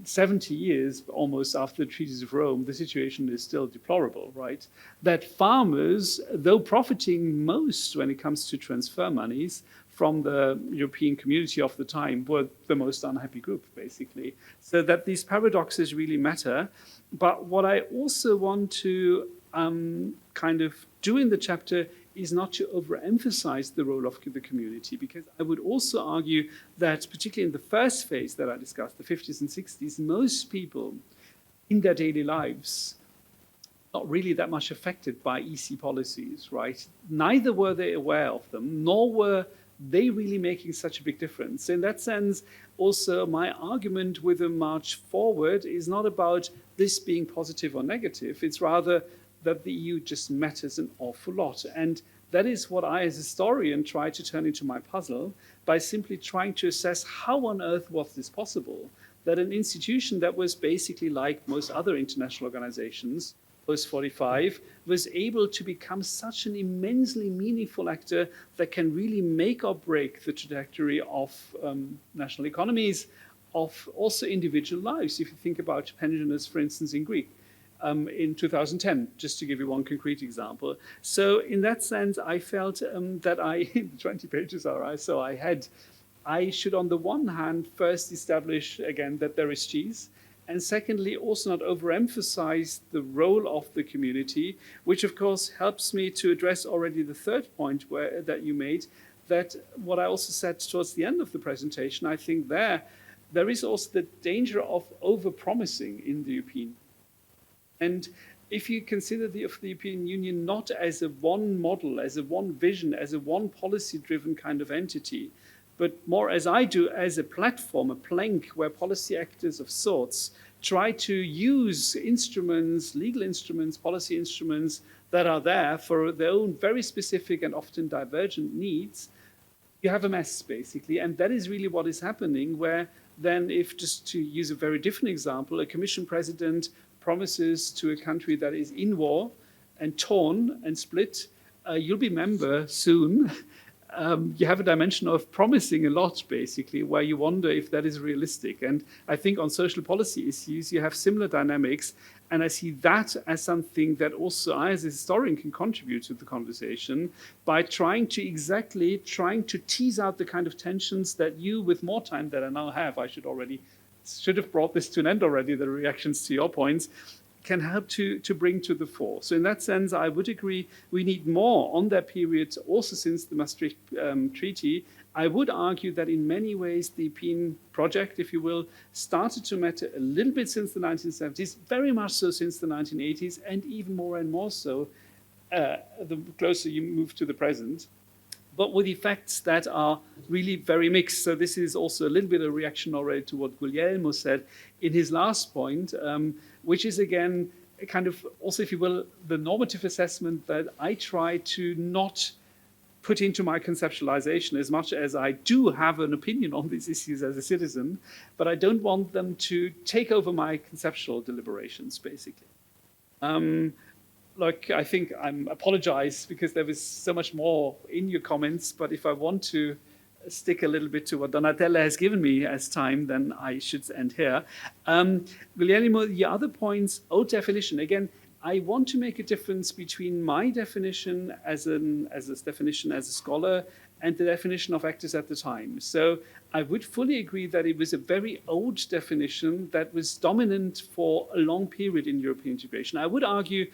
70 years almost after the treaties of Rome, the situation is still deplorable, right? That farmers, though profiting most when it comes to transfer monies from the European community of the time, were the most unhappy group, basically. So that these paradoxes really matter. But what I also want to kind of do in the chapter is not to overemphasize the role of the community, because I would also argue that, particularly in the first phase that I discussed, the 50s and 60s, most people in their daily lives not really that much affected by EC policies, right? Neither were they aware of them, nor were they really making such a big difference. In that sense, also my argument with a march forward is not about this being positive or negative. It's rather that the EU just matters an awful lot. And that is what I, as a historian, try to turn into my puzzle by simply trying to assess how on earth was this possible, that an institution that was basically like most other international organizations, post-45, was able to become such an immensely meaningful actor that can really make or break the trajectory of national economies, of also individual lives. If you think about pensioners, for instance, in Greece, in 2010, just to give you one concrete example. So in that sense, I felt that 20 pages are right, so I should on the one hand first establish again that there is cheese, and secondly also not overemphasize the role of the community, which of course helps me to address already the third point that you made, that what I also said towards the end of the presentation, I think there is also the danger of over-promising in the European. And if you consider the European Union not as a one model, as a one vision, as a one policy-driven kind of entity, but more as I do, as a platform, a plank where policy actors of sorts try to use instruments, legal instruments, policy instruments that are there for their own very specific and often divergent needs, you have a mess, basically. And that is really what is happening, where than if, just to use a very different example, a commission president promises to a country that is in war and torn and split, you'll be member soon. You have a dimension of promising a lot, basically, where you wonder if that is realistic. And I think on social policy issues, you have similar dynamics. And I see that as something that also I, as a historian, can contribute to the conversation by trying to tease out the kind of tensions that you, with more time than I now have, I should have brought this to an end already, the reactions to your points, can help to bring to the fore. So in that sense, I would agree we need more on that period, also since the Maastricht Treaty. I would argue that in many ways the European project, if you will, started to matter a little bit since the 1970s, very much so since the 1980s, and even more and more so the closer you move to the present, but with effects that are really very mixed. So this is also a little bit of a reaction already to what Guglielmo said in his last point, which is again a kind of also, if you will, the normative assessment that I try to not put into my conceptualization, as much as I do have an opinion on these issues as a citizen, but I don't want them to take over my conceptual deliberations, basically. Look, I think I apologize because there was so much more in your comments, but if I want to stick a little bit to what Donatella has given me as time, then I should end here. Guglielmo, the other points, old definition. Again, I want to make a difference between my definition as a scholar and the definition of actors at the time. So I would fully agree that it was a very old definition that was dominant for a long period in European integration. I would argue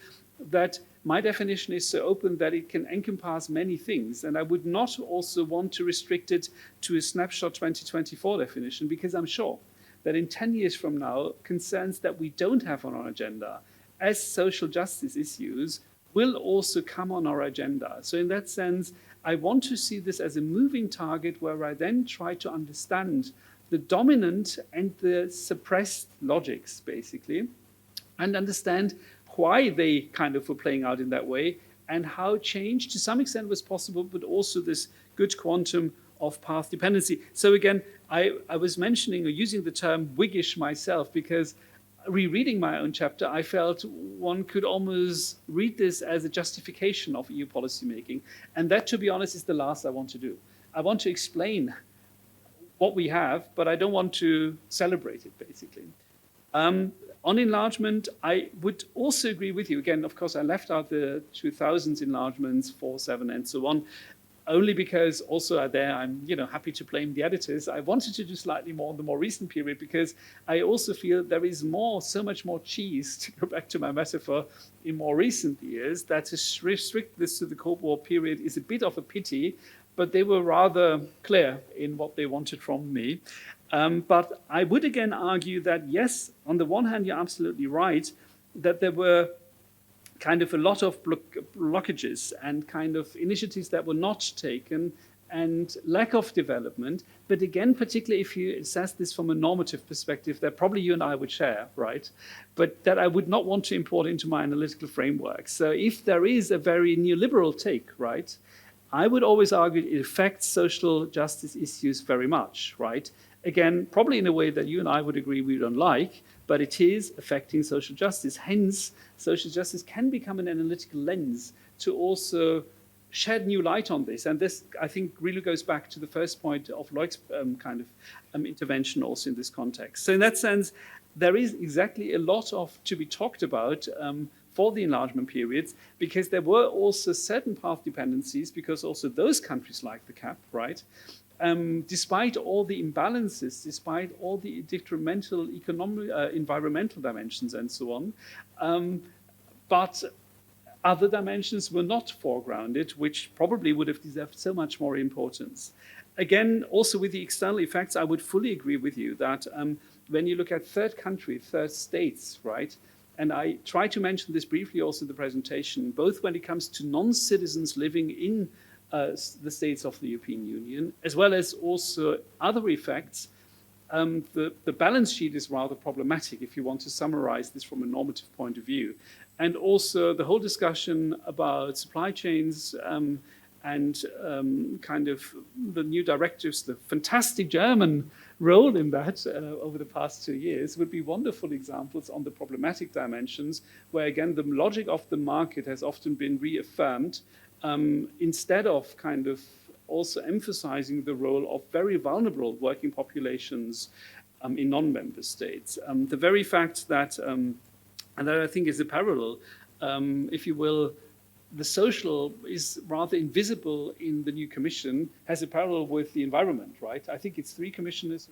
that my definition is so open that it can encompass many things. And I would not also want to restrict it to a snapshot 2024 definition, because I'm sure that in 10 years from now, concerns that we don't have on our agenda as social justice issues will also come on our agenda. So in that sense, I want to see this as a moving target where I then try to understand the dominant and the suppressed logics, basically, and understand why they kind of were playing out in that way and how change to some extent was possible, but also this good quantum of path dependency. So again, I was mentioning or using the term Whiggish myself because rereading my own chapter, I felt one could almost read this as a justification of EU policymaking. And that, to be honest, is the last I want to do. I want to explain what we have, but I don't want to celebrate it, basically. On enlargement, I would also agree with you. Again, of course, I left out the 2000s enlargements, 4, 7, and so on, only because also there I'm happy to blame the editors. I wanted to do slightly more on the more recent period because I also feel there is so much more cheese, to go back to my metaphor, in more recent years, that to restrict this to the Cold War period is a bit of a pity, but they were rather clear in what they wanted from me. But I would again argue that, yes, on the one hand, you're absolutely right, that there were kind of a lot of blockages and kind of initiatives that were not taken and lack of development. But again, particularly if you assess this from a normative perspective, that probably you and I would share, right? But that I would not want to import into my analytical framework. So if there is a very neoliberal take, right, I would always argue it affects social justice issues very much, right? Again, probably in a way that you and I would agree we don't like, but it is affecting social justice. Hence, social justice can become an analytical lens to also shed new light on this. And this, I think, really goes back to the first point of Loïc's intervention also in this context. So in that sense, there is exactly a lot to be talked about for the enlargement periods, because there were also certain path dependencies, because also those countries like the CAP, right? Despite all the imbalances, despite all the detrimental economic, environmental dimensions and so on, but other dimensions were not foregrounded, which probably would have deserved so much more importance. Again, also with the external effects, I would fully agree with you that when you look at third states, right, and I try to mention this briefly also in the presentation, both when it comes to non-citizens living in the states of the European Union, as well as also other effects, the balance sheet is rather problematic if you want to summarize this from a normative point of view. And also the whole discussion about supply chains and kind of the new directives, the fantastic German role in that over the past 2 years would be wonderful examples on the problematic dimensions, where again the logic of the market has often been reaffirmed, instead of kind of also emphasizing the role of very vulnerable working populations in non-member states. The very fact that, and that I think is a parallel, if you will, the social is rather invisible in the new commission, has a parallel with the environment, right? I think it's 3 commissioners,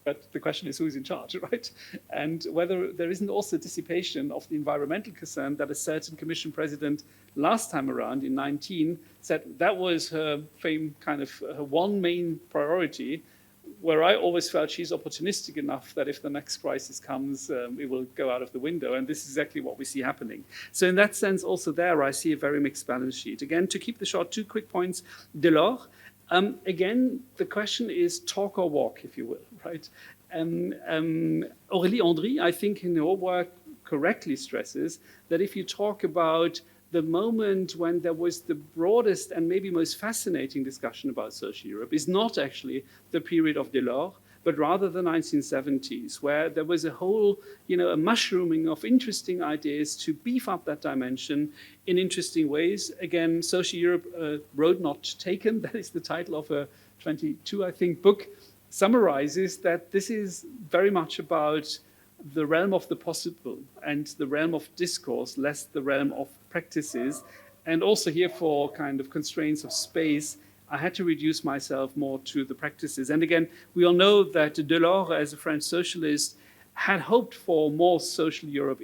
but the question is who is in charge, right? And whether there isn't also dissipation of the environmental concern that a certain commission president last time around in 19 said that was her her one main priority, where I always felt she's opportunistic enough that if the next crisis comes, it will go out of the window. And this is exactly what we see happening. So in that sense, also there, I see a very mixed balance sheet. Again, to keep the short, 2 quick points. Delors, again, the question is talk or walk, if you will, right? Aurélie Andry, I think in her work correctly stresses that if you talk about the moment when there was the broadest and maybe most fascinating discussion about social Europe is not actually the period of Delors, but rather the 1970s, where there was a whole, a mushrooming of interesting ideas to beef up that dimension in interesting ways. Again, Social Europe, Road Not Taken, that is the title of a 22, I think, book, summarizes that this is very much about the realm of the possible and the realm of discourse, less the realm of practices. And also here for kind of constraints of space, I had to reduce myself more to the practices. And again, we all know that Delors, as a French socialist, had hoped for more social Europe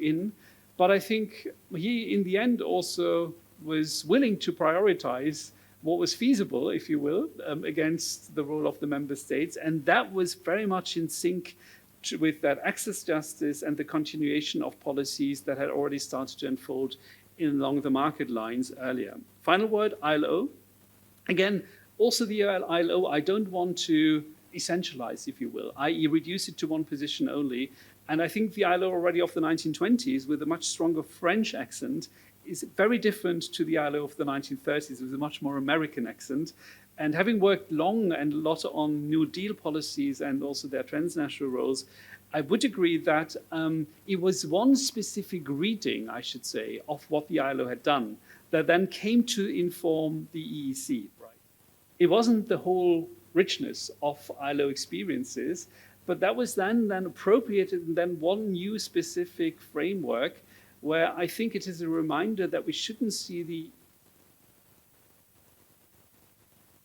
but I think he, in the end, also was willing to prioritize what was feasible, if you will, against the role of the member states. And that was very much in sync with that access justice and the continuation of policies that had already started to unfold along the market lines earlier. Final word, ILO. Again, also the ILO, I don't want to essentialize, if you will, i.e. reduce it to one position only. And I think the ILO already of the 1920s, with a much stronger French accent, is very different to the ILO of the 1930s with a much more American accent. And having worked long and a lot on New Deal policies and also their transnational roles, I would agree that it was one specific reading, I should say, of what the ILO had done that then came to inform the EEC. Right? It wasn't the whole richness of ILO experiences, but that was then appropriated and then one new specific framework where I think it is a reminder that we shouldn't see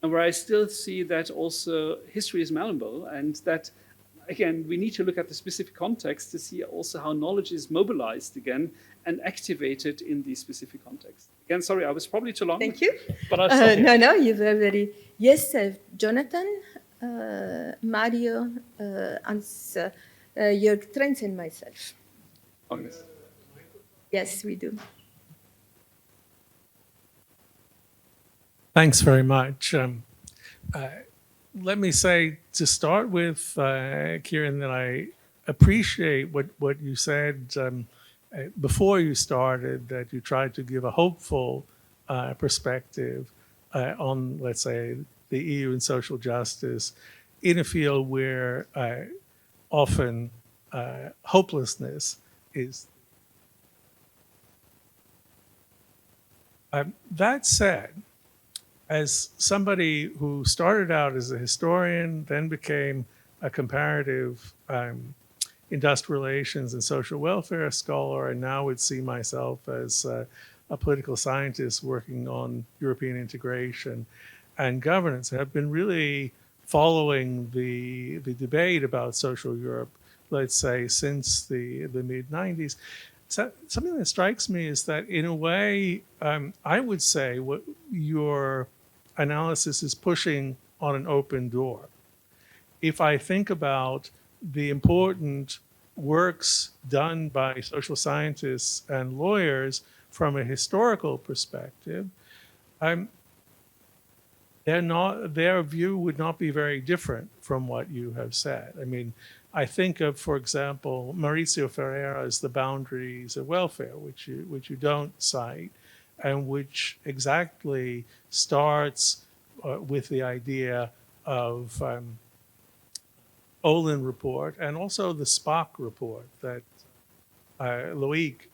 and where I still see that also history is malleable and that, again, we need to look at the specific context to see also how knowledge is mobilized again and activated in these specific contexts. Again, sorry, I was probably too long. Thank you. But I'll stop here. No, you were very... Yes, Jonathan, Mario, Jörg Trenz and myself. Honest. Yes, we do. Thanks very much. Let me say to start with, Kiran, that I appreciate what you said before you started, that you tried to give a hopeful perspective on, let's say, the EU and social justice in a field where often hopelessness is. That said, as somebody who started out as a historian, then became a comparative industrial relations and social welfare scholar, and now would see myself as a political scientist working on European integration and governance, I've been really following the debate about social Europe, let's say, since the mid-90s. So something that strikes me is that, in a way, I would say what your analysis is pushing on an open door. If I think about the important works done by social scientists and lawyers from a historical perspective, their view would not be very different from what you have said. I mean, I think of, for example, Maurizio Ferreira's The Boundaries of Welfare, which you don't cite, and which exactly starts with the idea of Olin report and also the Spock report that Loïc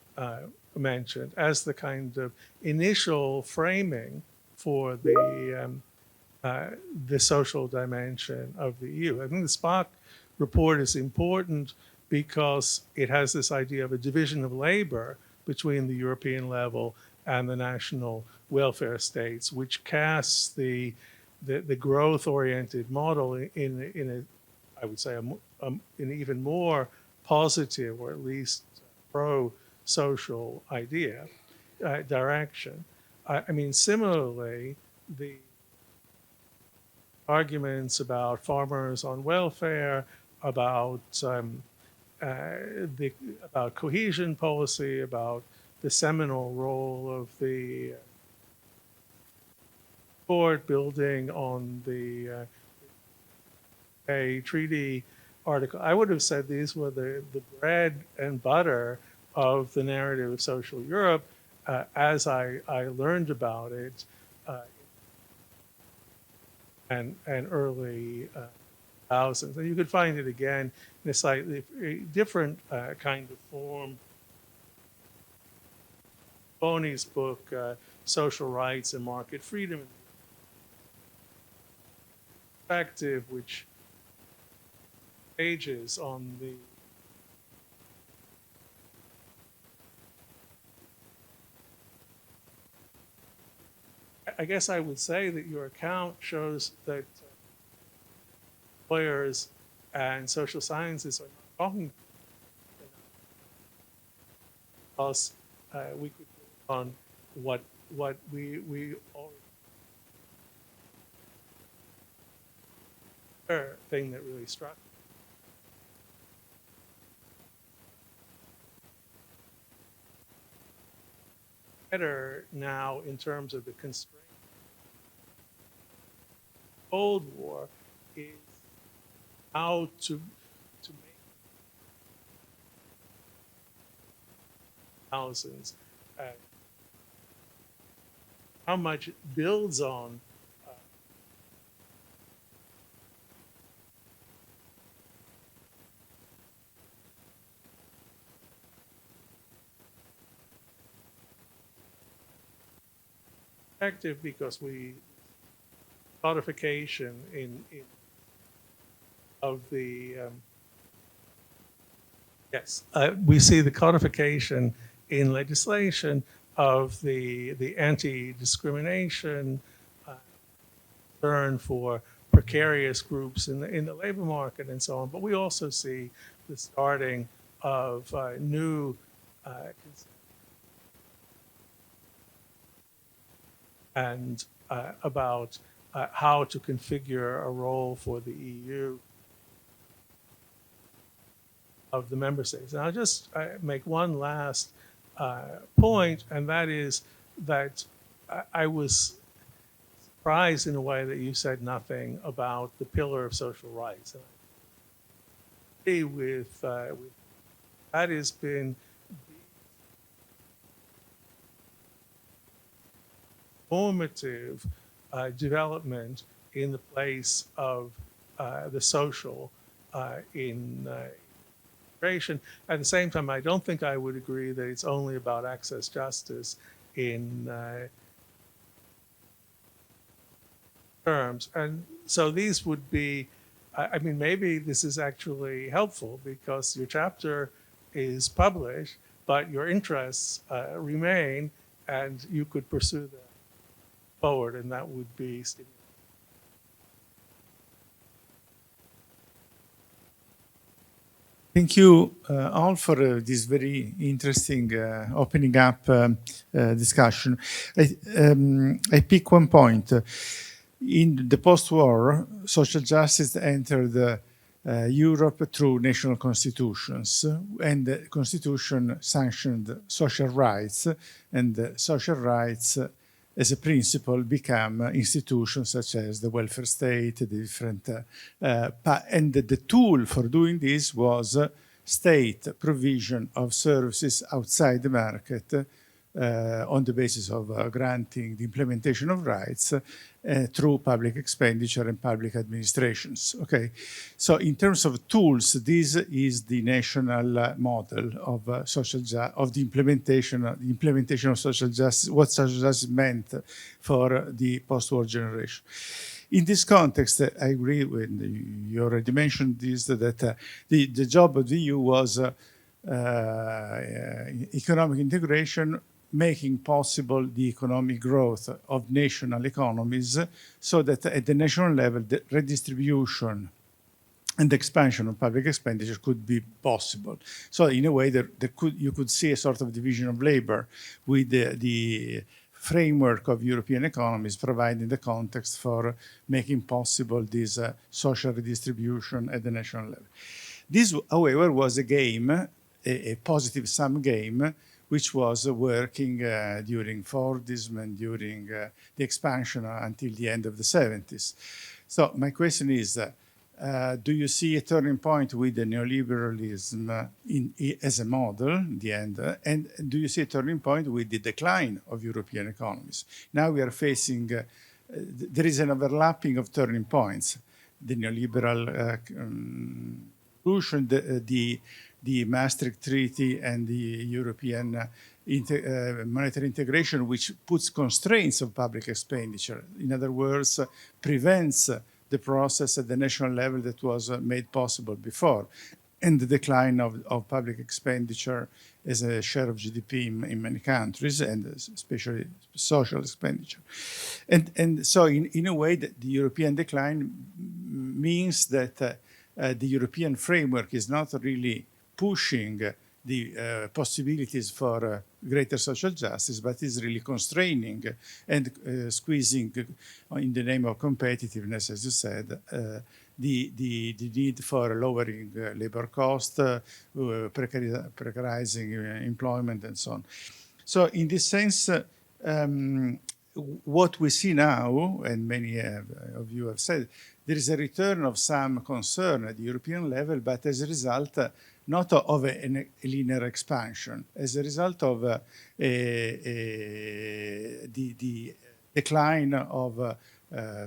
mentioned as the kind of initial framing for the social dimension of the EU. I think the Spock report is important because it has this idea of a division of labor between the European level and the national welfare states, which casts the growth-oriented model in a, I would say, an even more positive, or at least pro-social idea, direction. I mean, similarly, the arguments about farmers on welfare, about about cohesion policy, about the seminal role of the court building on the a treaty article. I would have said these were the bread and butter of the narrative of social Europe as I learned about it and early thousands. And you could find it again in a slightly different kind of form. Boney's book, Social Rights and Market Freedom, perspective, which pages on the I guess I would say that your account shows that lawyers and social sciences are not talking because we could go on what we already thing that really struck me. Better now in terms of the constraint. Cold War is how to make thousands, how much it builds on effective because we codification in of the we see the codification in legislation of the anti-discrimination concern for precarious groups in the labor market and so on. But we also see the starting of new and about how to configure a role for the EU of the member states. And I'll just make one last point, and that is that I was surprised in a way that you said nothing about the pillar of social rights. And I agree with that has been formative development in the place of the social in immigration. At the same time, I don't think I would agree that it's only about access justice in terms. And so these would be, I mean, maybe this is actually helpful because your chapter is published, but your interests remain, and you could pursue that forward, and that would be stimulating. Thank you all for this very interesting opening up discussion. I pick one point. In the post-war, social justice entered Europe through national constitutions, and the constitution sanctioned social rights, and social rights as a principle become institutions such as the welfare state, the different, and the tool for doing this was state provision of services outside the market on the basis of granting the implementation of rights through public expenditure and public administrations. Okay, so in terms of tools, this is the national model of social of the implementation of social justice, what social justice meant for the post-war generation. In this context, I agree with you already mentioned this, that the job of the EU was economic integration, making possible the economic growth of national economies, so that at the national level, the redistribution and the expansion of public expenditure could be possible. So in a way, you could see a sort of division of labor with the framework of European economies providing the context for making possible this social redistribution at the national level. This, however, was a game, a positive sum game, which was working during Fordism and during the expansion until the end of the 70s. So my question is, do you see a turning point with the neoliberalism as a model in the end? And do you see a turning point with the decline of European economies? Now we are facing, there is an overlapping of turning points. The neoliberal solution, the Maastricht Treaty and the European monetary integration, which puts constraints of public expenditure. In other words, prevents the process at the national level that was made possible before, and the decline of public expenditure as a share of GDP in many countries, and especially social expenditure. And so in a way, the European decline means that the European framework is not really pushing the possibilities for greater social justice, but is really constraining and squeezing, in the name of competitiveness, as you said, the need for lowering labor cost, precarizing employment, and so on. So in this sense, what we see now, and many of you have said, there is a return of some concern at the European level, but as a result, not of a linear expansion, as a result of the decline of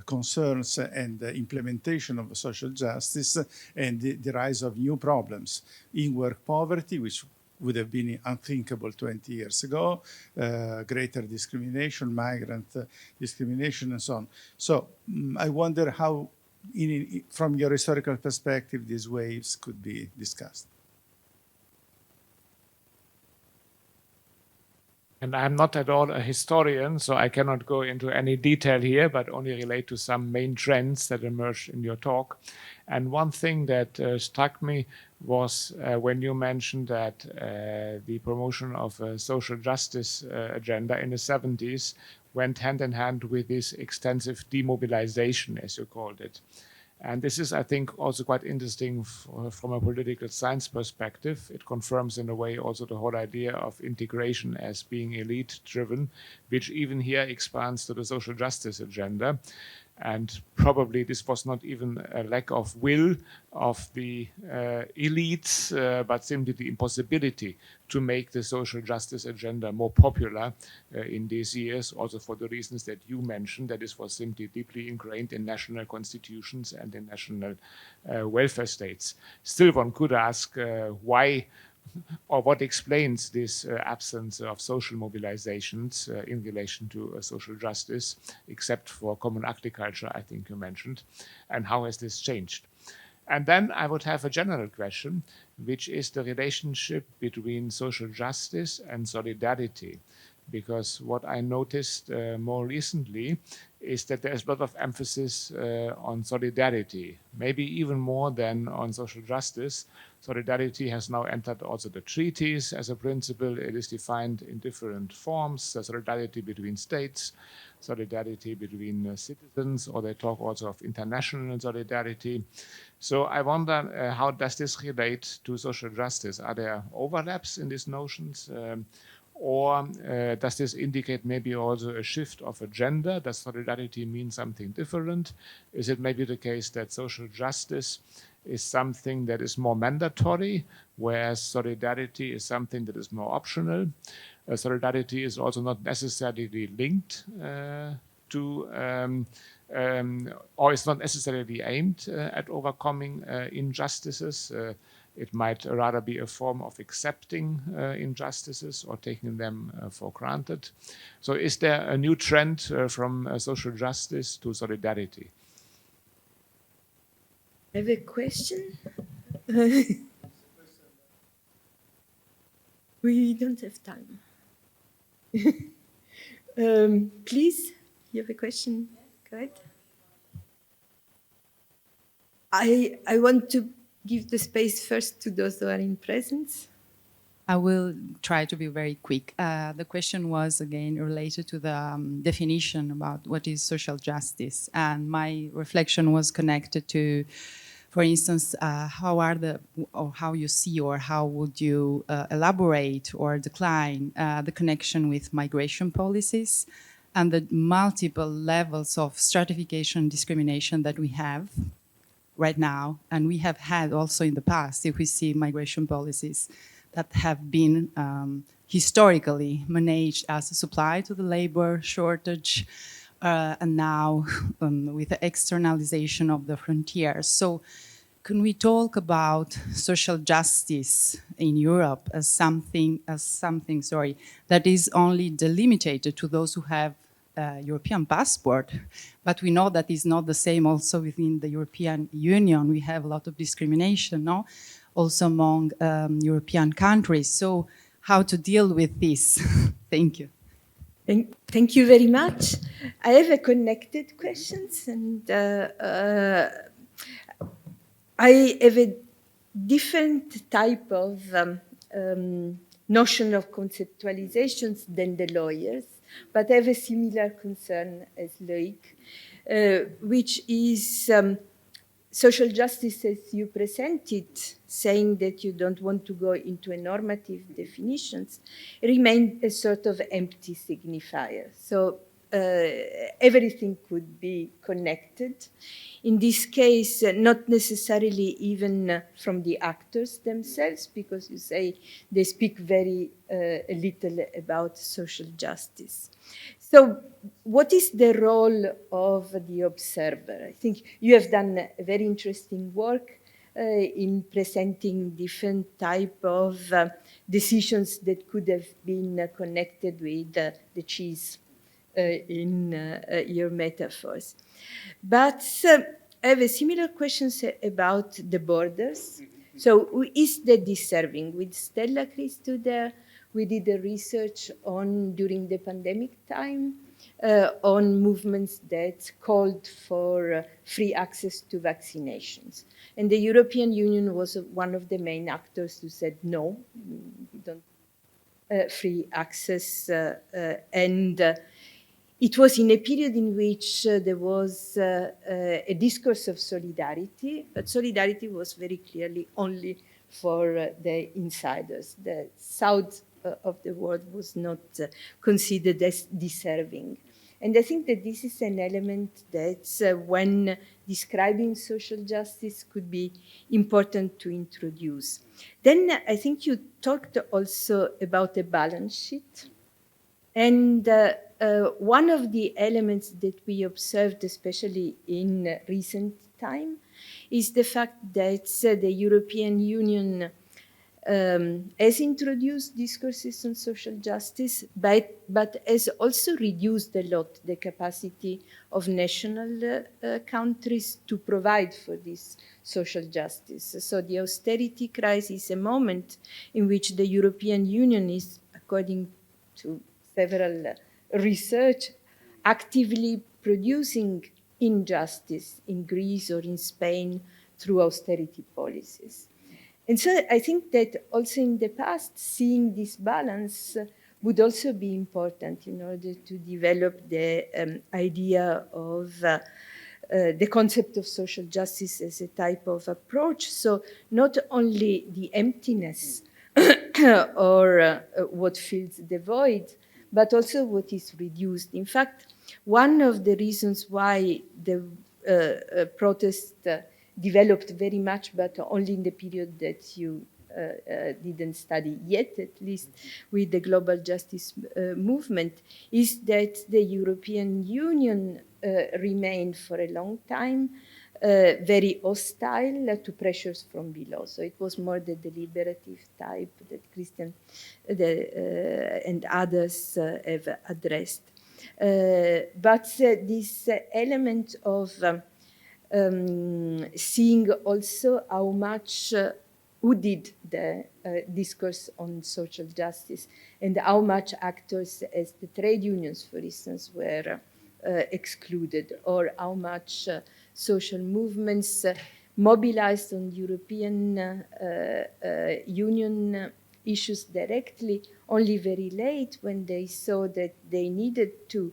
concerns and implementation of social justice, and the rise of new problems in work poverty, which would have been unthinkable 20 years ago, greater discrimination, migrant discrimination, and so on. So I wonder how, from your historical perspective, these waves could be discussed. And I'm not at all a historian, so I cannot go into any detail here, but only relate to some main trends that emerged in your talk. And one thing that struck me was when you mentioned that the promotion of a social justice agenda in the 70s went hand in hand with this extensive demobilization, as you called it. And this is, I think, also quite interesting from a political science perspective. It confirms, in a way, also the whole idea of integration as being elite-driven, which even here expands to the social justice agenda. And probably this was not even a lack of will of the elites, but simply the impossibility to make the social justice agenda more popular in these years, also for the reasons that you mentioned, that this was simply deeply ingrained in national constitutions and in national welfare states. Still, one could ask why or what explains this absence of social mobilizations in relation to social justice, except for common agriculture, I think you mentioned, and how has this changed? And then I would have a general question, which is the relationship between social justice and solidarity. Because what I noticed more recently is that there's a lot of emphasis on solidarity, maybe even more than on social justice. Solidarity has now entered also the treaties as a principle. It is defined in different forms, solidarity between states, solidarity between citizens, or they talk also of international solidarity. So I wonder, how does this relate to social justice? Are there overlaps in these notions? Or does this indicate maybe also a shift of agenda? Does solidarity mean something different? Is it maybe the case that social justice is something that is more mandatory, whereas solidarity is something that is more optional? solidarity is also not necessarily linked to or is not necessarily aimed at overcoming injustices. It might rather be a form of accepting injustices or taking them for granted. So is there a new trend from social justice to solidarity? I have a question. We don't have time. Please, you have a question? Go ahead. I want to give the space first to those who are in presence. I will try to be very quick. The question was again related to the definition about what is social justice, and my reflection was connected to, for instance, how you see or how would you elaborate or decline the connection with migration policies and the multiple levels of stratification discrimination that we have right now, and we have had also in the past, if we see migration policies that have been historically managed as a supply to the labor shortage, and now with the externalization of the frontiers. So can we talk about social justice in Europe as something that is only delimited to those who have a European passport? But we know that is not the same also within the European Union. We have a lot of discrimination, no? Also among European countries. So how to deal with this? Thank you. Thank you very much. I have a connected questions, and I have a different type of notion of conceptualizations than the lawyers, but I have a similar concern as Loïc, which is social justice as you presented, saying that you don't want to go into a normative definitions, remain a sort of empty signifier. So everything could be connected. In this case, not necessarily even from the actors themselves, because you say they speak very little about social justice. So what is the role of the observer? I think you have done a very interesting work in presenting different type of decisions that could have been connected with the cheese in your metaphors. But I have a similar question about the borders. So who is the deserving? With Stella Christou there, we did a research on, during the pandemic time, on movements that called for free access to vaccinations. And the European Union was one of the main actors who said, no, we don't free access. It was in a period in which there was a discourse of solidarity, but solidarity was very clearly only for the insiders. The south of the world was not considered as deserving. And I think that this is an element that when describing social justice could be important to introduce. Then I think you talked also about a balance sheet. And one of the elements that we observed, especially in recent time, is the fact that the European Union has introduced discourses on social justice, but has also reduced a lot the capacity of national countries to provide for this social justice. So the austerity crisis is a moment in which the European Union is, according to several research, actively producing injustice in Greece or in Spain through austerity policies. And so I think that also in the past, seeing this balance would also be important in order to develop the idea of the concept of social justice as a type of approach. So not only the emptiness or what fills the void, but also what is reduced. In fact, one of the reasons why the protest developed very much, but only in the period that you didn't study yet, at least with the global justice movement, is that the European Union remained for a long time very hostile to pressures from below. So it was more the deliberative type that Christian and others have addressed. But this element of seeing also how much who did the discourse on social justice and how much actors as the trade unions, for instance, were excluded, or how much social movements mobilized on European Union issues directly only very late when they saw that they needed to,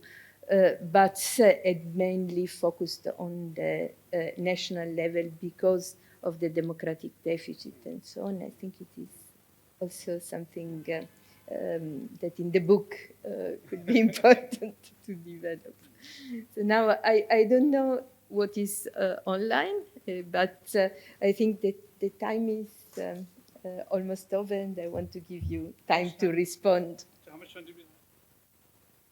but had mainly focused on the national level because of the democratic deficit and so on. I think it is also something that in the book could be important to develop. So now I don't know what is online, but I think that the time is almost over, and I want to give you time to respond. So how much time do we have?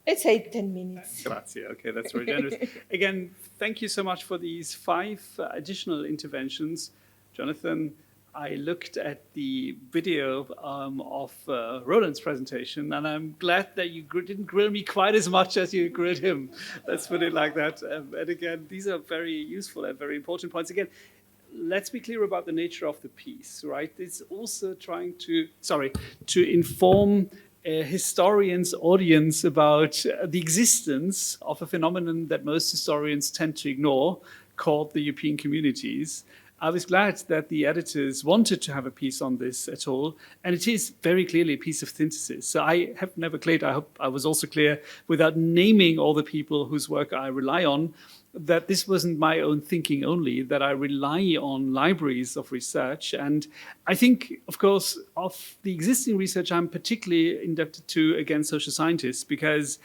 Let's say 10 minutes. Grazie. Okay, that's very generous. Again, thank you so much for these 5 additional interventions. Jonathan, I looked at the video of Roland's presentation, and I'm glad that you didn't grill me quite as much as you grilled him. Let's put it like that. And again, these are very useful and very important points. Again, let's be clear about the nature of the piece, right? It's also trying to inform a historian's audience about the existence of a phenomenon that most historians tend to ignore, called the European communities. I was glad that the editors wanted to have a piece on this at all, and it is very clearly a piece of synthesis. So I have never claimed, I hope I was also clear, without naming all the people whose work I rely on, that this wasn't my own thinking only, that I rely on libraries of research. And I think, of course, of the existing research, I'm particularly indebted to, again, social scientists, because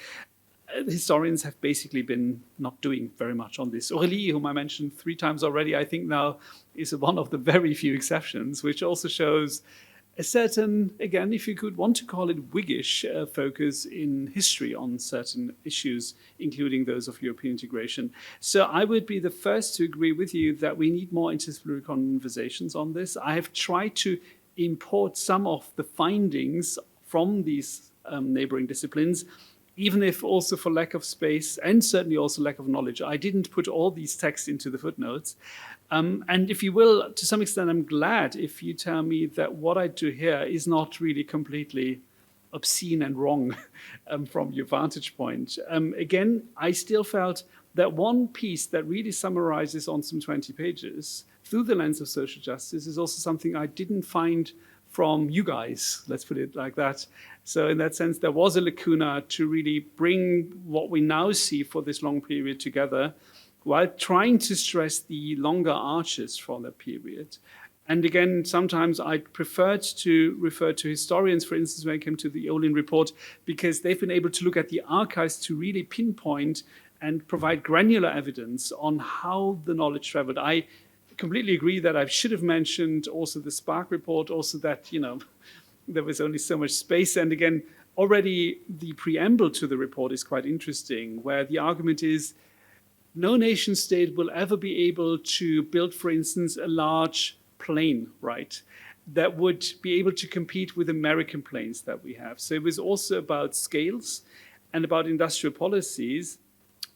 historians have basically been not doing very much on this. Aurélie, whom I mentioned 3 times already, I think now is one of the very few exceptions, which also shows a certain, again, if you could want to call it Whiggish focus in history on certain issues, including those of European integration. So I would be the first to agree with you that we need more interdisciplinary conversations on this. I have tried to import some of the findings from these neighboring disciplines, even if also for lack of space and certainly also lack of knowledge. I didn't put all these texts into the footnotes. And if you will, to some extent, I'm glad if you tell me that what I do here is not really completely obscene and wrong from your vantage point. Again, I still felt that one piece that really summarizes on some 20 pages through the lens of social justice is also something I didn't find from you guys, let's put it like that. So in that sense, there was a lacuna to really bring what we now see for this long period together, while trying to stress the longer arches for that period. And again, sometimes I preferred to refer to historians, for instance, when it came to the Olin report, because they've been able to look at the archives to really pinpoint and provide granular evidence on how the knowledge traveled. I completely agree that I should have mentioned also the Spark report, also that, there was only so much space. And again, already the preamble to the report is quite interesting, where the argument is no nation state will ever be able to build, for instance, a large plane, right, that would be able to compete with American planes that we have. So it was also about scales and about industrial policies,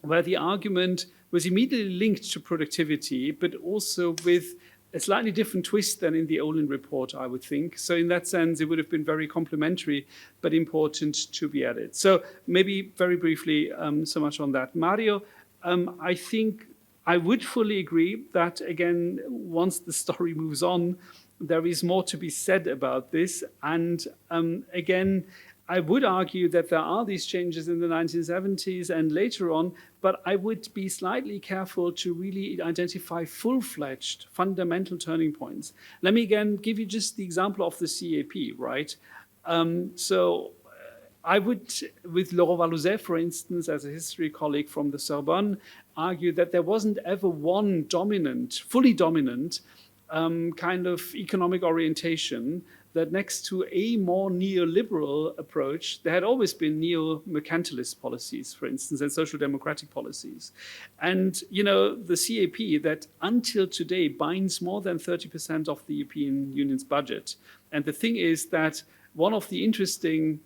where the argument was immediately linked to productivity, but also with a slightly different twist than in the Olin report, I would think. So in that sense, it would have been very complementary, but important to be added. So maybe very briefly, so much on that. Mario, I think I would fully agree that, again, once the story moves on, there is more to be said about this. And again, I would argue that there are these changes in the 1970s and later on, but I would be slightly careful to really identify full-fledged fundamental turning points. Let me again give you just the example of the CAP, right? I would, with Laurent Valouzet, for instance, as a history colleague from the Sorbonne, argue that there wasn't ever one dominant, fully dominant kind of economic orientation that next to a more neoliberal approach, there had always been neo-mercantilist policies, for instance, and social democratic policies. And, you know, the CAP that until today binds more than 30% of the European Union's budget. And the thing is that one of the interesting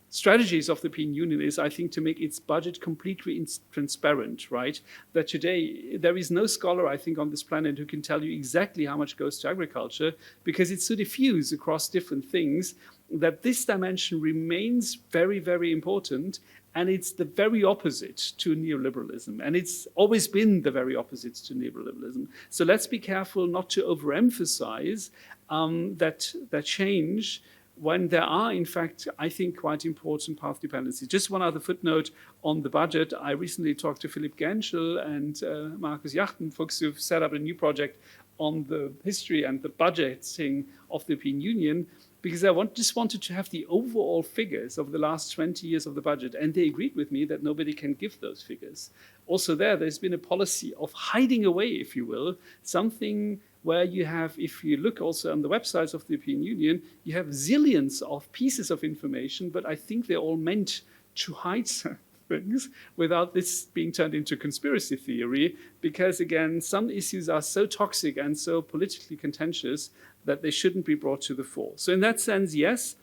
strategies of the European Union is, I think, to make its budget completely transparent, right? That today there is no scholar, I think, on this planet who can tell you exactly how much goes to agriculture, because it's so diffuse across different things that this dimension remains very, very important. And it's the very opposite to neoliberalism. And it's always been the very opposite to neoliberalism. So let's be careful not to overemphasize that change when there are, in fact, I think, quite important path dependencies. Just one other footnote on the budget. I recently talked to Philipp Genschel and Markus Jachtenfuchs, who've set up a new project on the history and the budgeting of the European Union, because I just wanted to have the overall figures of the last 20 years of the budget. And they agreed with me that nobody can give those figures. Also there's been a policy of hiding away, if you will, something where you have, if you look also on the websites of the European Union, you have zillions of pieces of information, but I think they're all meant to hide certain things without this being turned into conspiracy theory, because again, some issues are so toxic and so politically contentious that they shouldn't be brought to the fore. So in that sense, yes,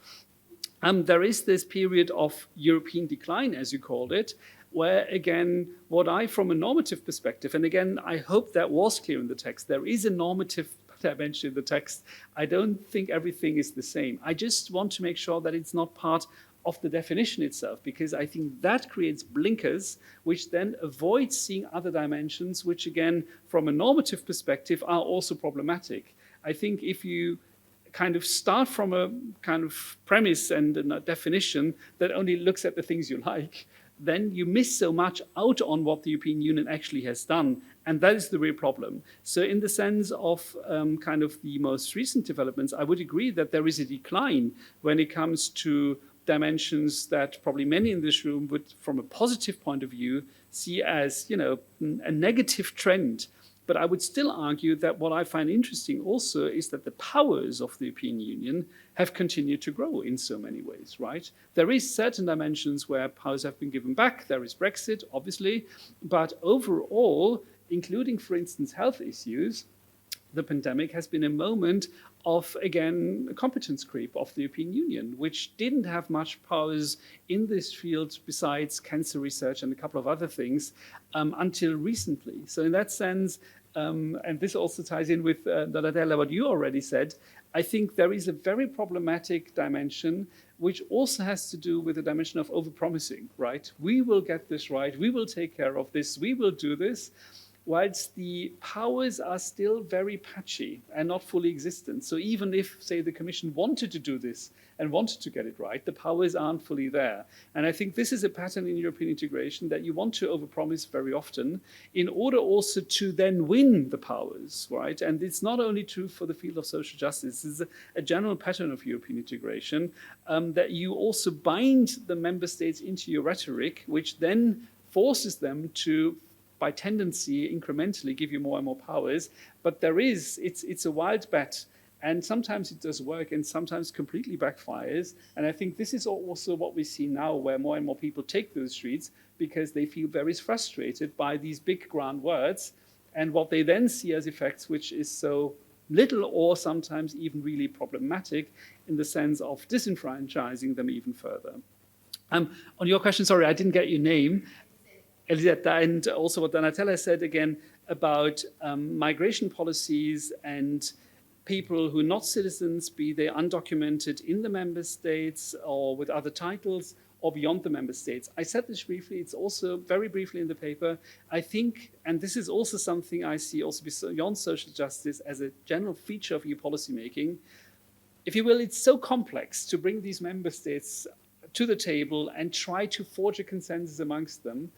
there is this period of European decline, as you called it, where, again, what I, from a normative perspective, and again, I hope that was clear in the text, there is a normative dimension in the text. I don't think everything is the same. I just want to make sure that it's not part of the definition itself, because I think that creates blinkers, which then avoid seeing other dimensions, which, again, from a normative perspective, are also problematic. I think if you kind of start from a kind of premise and a definition that only looks at the things you like, then you miss so much out on what the European Union actually has done. And that is the real problem. So in the sense of kind of the most recent developments, I would agree that there is a decline when it comes to dimensions that probably many in this room would, from a positive point of view, see as, you know, a negative trend. But I would still argue that what I find interesting also is that the powers of the European Union have continued to grow in so many ways, right? There is certain dimensions where powers have been given back. There is Brexit, obviously. But overall, including, for instance, health issues, the pandemic has been a moment of, again, a competence creep of the European Union, which didn't have much powers in this field besides cancer research and a couple of other things until recently. So in that sense, and this also ties in with Donatella, what you already said, I think there is a very problematic dimension which also has to do with the dimension of overpromising, right? We will get this right, we will take care of this, we will do this, whilst the powers are still very patchy and not fully existent. So even if, say, the Commission wanted to do this and wanted to get it right, the powers aren't fully there. And I think this is a pattern in European integration, that you want to overpromise very often in order also to then win the powers, right? And it's not only true for the field of social justice, it's a general pattern of European integration, that you also bind the member states into your rhetoric, which then forces them to, by tendency, incrementally give you more and more powers. But it's a wild bet. And sometimes it does work and sometimes completely backfires. And I think this is also what we see now, where more and more people take to the streets because they feel very frustrated by these big grand words and what they then see as effects, which is so little or sometimes even really problematic in the sense of disenfranchising them even further. On your question, sorry, I didn't get your name. Elisetta, and also what Donatella said again about migration policies and people who are not citizens, be they undocumented in the member states or with other titles or beyond the member states. I said this briefly, it's also very briefly in the paper. I think, and this is also something I see also beyond social justice as a general feature of EU policymaking, if you will, it's so complex to bring these member states to the table and try to forge a consensus amongst them,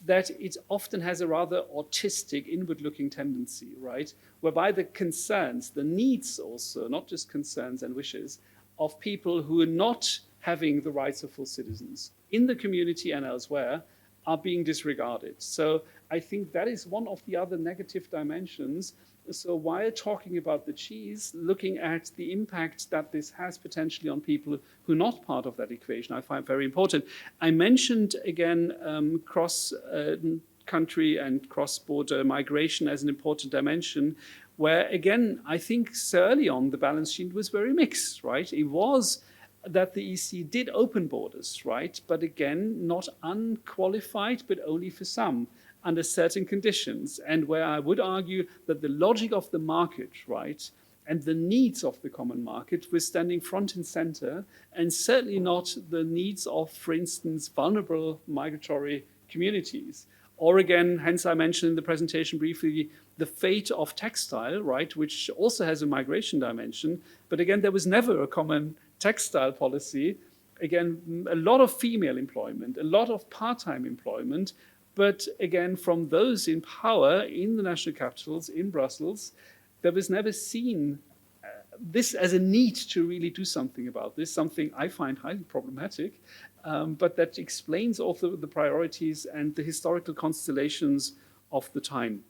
that it often has a rather autistic, inward-looking tendency, right? Whereby the concerns, the needs also, not just concerns and wishes, of people who are not having the rights of full citizens in the community and elsewhere are being disregarded. So I think that is one of the other negative dimensions. So while talking about the cheese, looking at the impact that this has potentially on people who are not part of that equation, I find very important. I mentioned, again, cross-country and cross-border migration as an important dimension, where, again, I think so early on the balance sheet was very mixed, right? It was that the EC did open borders, right? But again, not unqualified, but only for some, under certain conditions. And where I would argue that the logic of the market, right, and the needs of the common market were standing front and center, and certainly not the needs of, for instance, vulnerable migratory communities. Or again, hence I mentioned in the presentation briefly, the fate of textile, right, which also has a migration dimension. But again, there was never a common textile policy. Again, a lot of female employment, a lot of part-time employment, but again, from those in power in the national capitals, in Brussels, there was never seen this as a need to really do something about this, something I find highly problematic, but that explains also the priorities and the historical constellations of the time.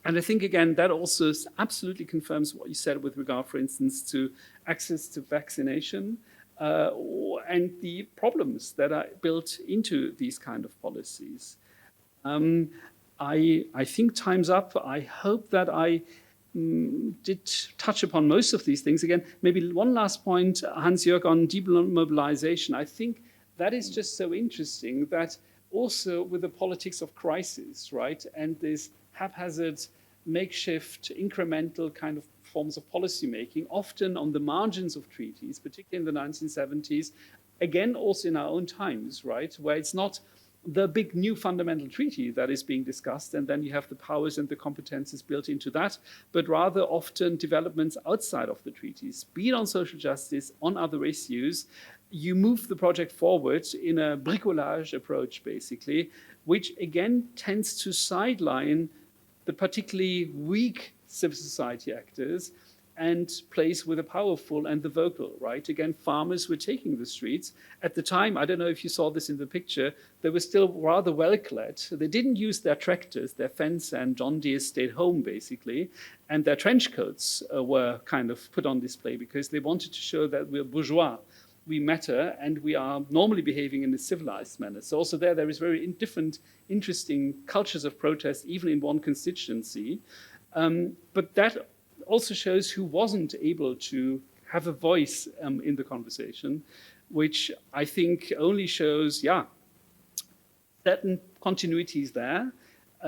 And I think, again, that also absolutely confirms what you said with regard, for instance, to access to vaccination and the problems that are built into these kind of policies. I think time's up. I hope that I did touch upon most of these things. Again, maybe one last point, Hans-Jörg, on demobilization. I think that is just so interesting that also with the politics of crisis, right, and this haphazard, makeshift, incremental kind of forms of policy making, often on the margins of treaties, particularly in the 1970s, again, also in our own times, right, where it's not the big new fundamental treaty that is being discussed, and then you have the powers and the competences built into that, but rather often developments outside of the treaties, be it on social justice, on other issues. You move the project forward in a bricolage approach, basically, which again tends to sideline the particularly weak civil society actors and plays with the powerful and the vocal, right? Again, farmers were taking the streets. At the time, I don't know if you saw this in the picture, they were still rather well-clad. They didn't use their tractors, their fence and John Deere stayed home, basically, and their trench coats were kind of put on display because they wanted to show that we're bourgeois, we matter, and we are normally behaving in a civilized manner. So also there is very different, interesting cultures of protest, even in one constituency. But that also shows who wasn't able to have a voice in the conversation, which I think only shows, yeah, certain continuities there,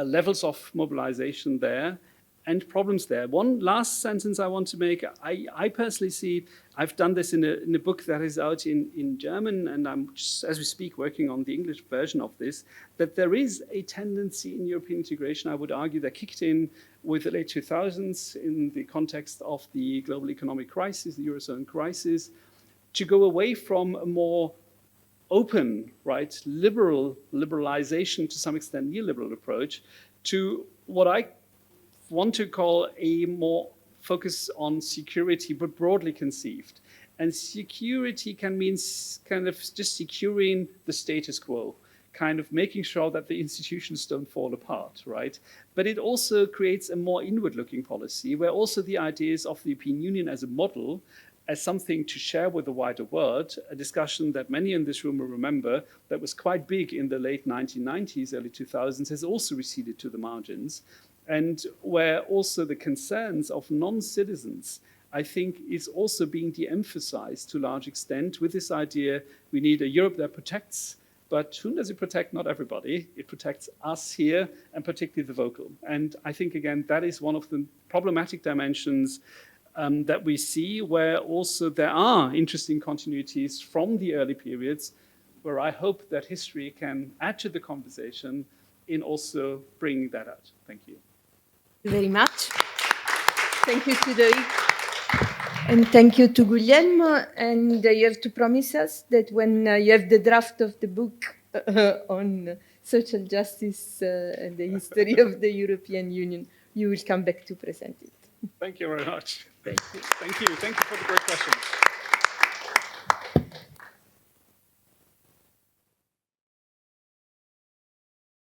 levels of mobilization there, and problems there. One last sentence I want to make. I personally see, I've done this in a book that is out in German, and I'm just, as we speak, working on the English version of this, that there is a tendency in European integration, I would argue, that kicked in with the late 2000s in the context of the global economic crisis, the Eurozone crisis, to go away from a more open, right, liberalization, to some extent neoliberal approach, to what I want to call a more focus on security, but broadly conceived. And security can mean kind of just securing the status quo, kind of making sure that the institutions don't fall apart, right? But it also creates a more inward-looking policy, where also the ideas of the European Union as a model, as something to share with the wider world, a discussion that many in this room will remember that was quite big in the late 1990s, early 2000s, has also receded to the margins. And where also the concerns of non-citizens, I think, is also being de-emphasized to a large extent with this idea we need a Europe that protects, but whom does it protect? Not everybody. It protects us here, and particularly the vocal. And I think, again, that is one of the problematic dimensions that we see, where also there are interesting continuities from the early periods, where I hope that history can add to the conversation in also bringing that out. Thank you. Thank you very much. Thank you to Loïc. And thank you to Guglielmo. And you have to promise us that when you have the draft of the book on social justice and the history of the European Union, you will come back to present it. Thank you very much. Thank you. Thank you. Thank you for the great questions.